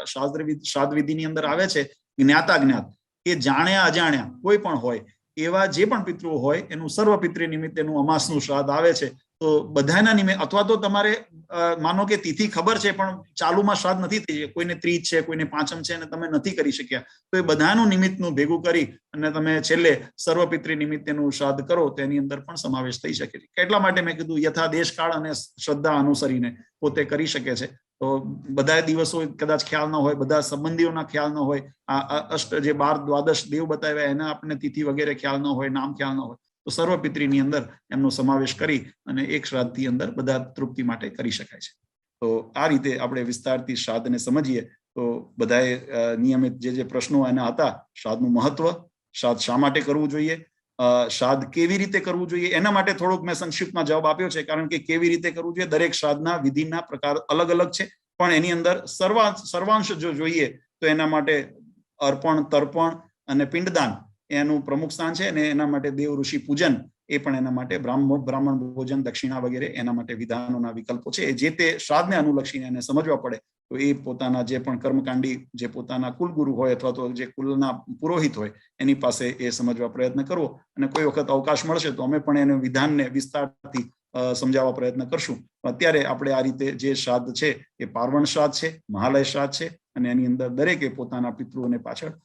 શ્રાદ્ધ વિધિની અંદર આવે છે. જ્ઞાતા જ્ઞાત, એ જાણ્યા અજાણ્યા કોઈ પણ હોય એવા જે પણ પિતૃઓ હોય, એનું સર્વ પિતૃ નિમિત્તેનું અમાસનું શ્રાદ્ધ આવે છે. તો બધાના નિમિત્તે, અથવા તો તમારે માનો કે તિથિ ખબર છે પણ ચાલુમાં શ્રાદ્ધ નથી થઈ શકે, કોઈને 30 છે, કોઈને 5મ છે, અને તમે નથી કરી શક્યા, તો એ બધાનું નિમિત્તનું ભેગું કરી અને તમે છેલ્લે સર્વપિતૃ નિમિત્તેનું શ્રાદ્ધ કરો, તો એની અંદર પણ સમાવેશ થઈ શકે છે. એટલા માટે મેં કીધું યથા દેશકાળ અને શ્રદ્ધા અનુસરીને પોતે કરી શકે છે. તો બધા દિવસો કદાચ ખ્યાલ ન હોય, બધા સંબંધીઓના ખ્યાલ ન હોય, આ અષ્ટ જે 12 દ્વાદશ દેવ બતાવ્યા એના આપણને તિથિ વગેરે ખ્યાલ ન હોય, નામ ખ્યાલ ન હોય, તો સર્વપિતૃની અંદર એમનો સમાવેશ કરી અને એક શ્રાદ્ધની અંદર બધા તૃપ્તિ માટે કરી શકાય છે. તો આ રીતે આપણે વિસ્તારથી શ્રાદ્ધને સમજીએ. તો બધાએ નિયમિત જે પ્રશ્નો એના હતા, શ્રાદ્ધનું મહત્વ, શ્રાદ્ધ શા માટે કરવું જોઈએ, શ્રાદ્ધ કેવી રીતે કરવું જોઈએ, એના માટે થોડોક મેં સંક્ષિપ્તમાં જવાબ આપ્યો છે. કારણ કે કેવી રીતે કરવું જોઈએ, દરેક શ્રાદ્ધના વિધિના પ્રકાર અલગ અલગ છે. પણ એની અંદર સર્વાંશ જો જોઈએ તો એના માટે અર્પણ, તર્પણ અને પિંડદાન એનું પ્રમુખ સ્થાન છે. અને એના માટે દેવ ઋષિ પૂજન, એ પણ એના માટે બ્રાહ્મણ ભોજન, દક્ષિણા વગેરે એના માટે વિધાનોના વિકલ્પો છે. જે તે શ્રાદ્ધને અનુલક્ષીને એને સમજવા પડે. તો એ પોતાના જે પણ કર્મકાંડી, જે પોતાના કુલગુરુ હોય અથવા તો જે કુલના પુરોહિત હોય, એની પાસે એ સમજવા પ્રયત્ન કરવો. અને કોઈ વખત અવકાશ મળશે તો અમે પણ એને વિધાનને વિસ્તારથી સમજાવવા પ્રયત્ન કરશું. અત્યારે આપણે આ રીતે જે શ્રાદ્ધ છે એ પાર્વણ શ્રાદ્ધ છે, મહાલય શ્રાદ્ધ છે. અને એની અંદર દરેકે પોતાના પિતૃઓને પાછળ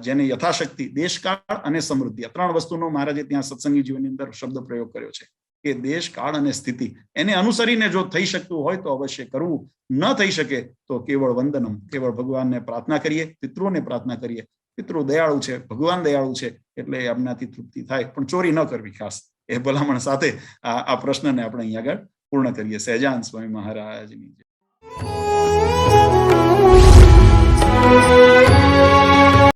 જેને યથાશક્તિ દેશકાળ અને સમૃદ્ધિ, આ 3 વસ્તુનો મહારાજે ત્યાં સત્સંગી જીવનની અંદર શબ્દ પ્રયોગ કર્યો છે. કે દેશ, કાળ અને સ્થિતિ, એને અનુસરીને જો થઈ શકતું હોય તો અવશ્ય કરવું. ન થઈ શકે તો કેવળ વંદનમ, કેવળ ભગવાનને પ્રાર્થના કરીએ, પિતૃઓને પ્રાર્થના કરીએ. પિતૃ દયાળુ છે, ભગવાન દયાળુ છે, એટલે એમનાથી તૃપ્તિ થાય. પણ ચોરી ન કરવી, ખાસ એ ભલામણ સાથે આ પ્રશ્નને આપણે અહીં આગળ પૂર્ણ કરીએ. સહેજાન સ્વામી મહારાજની જય.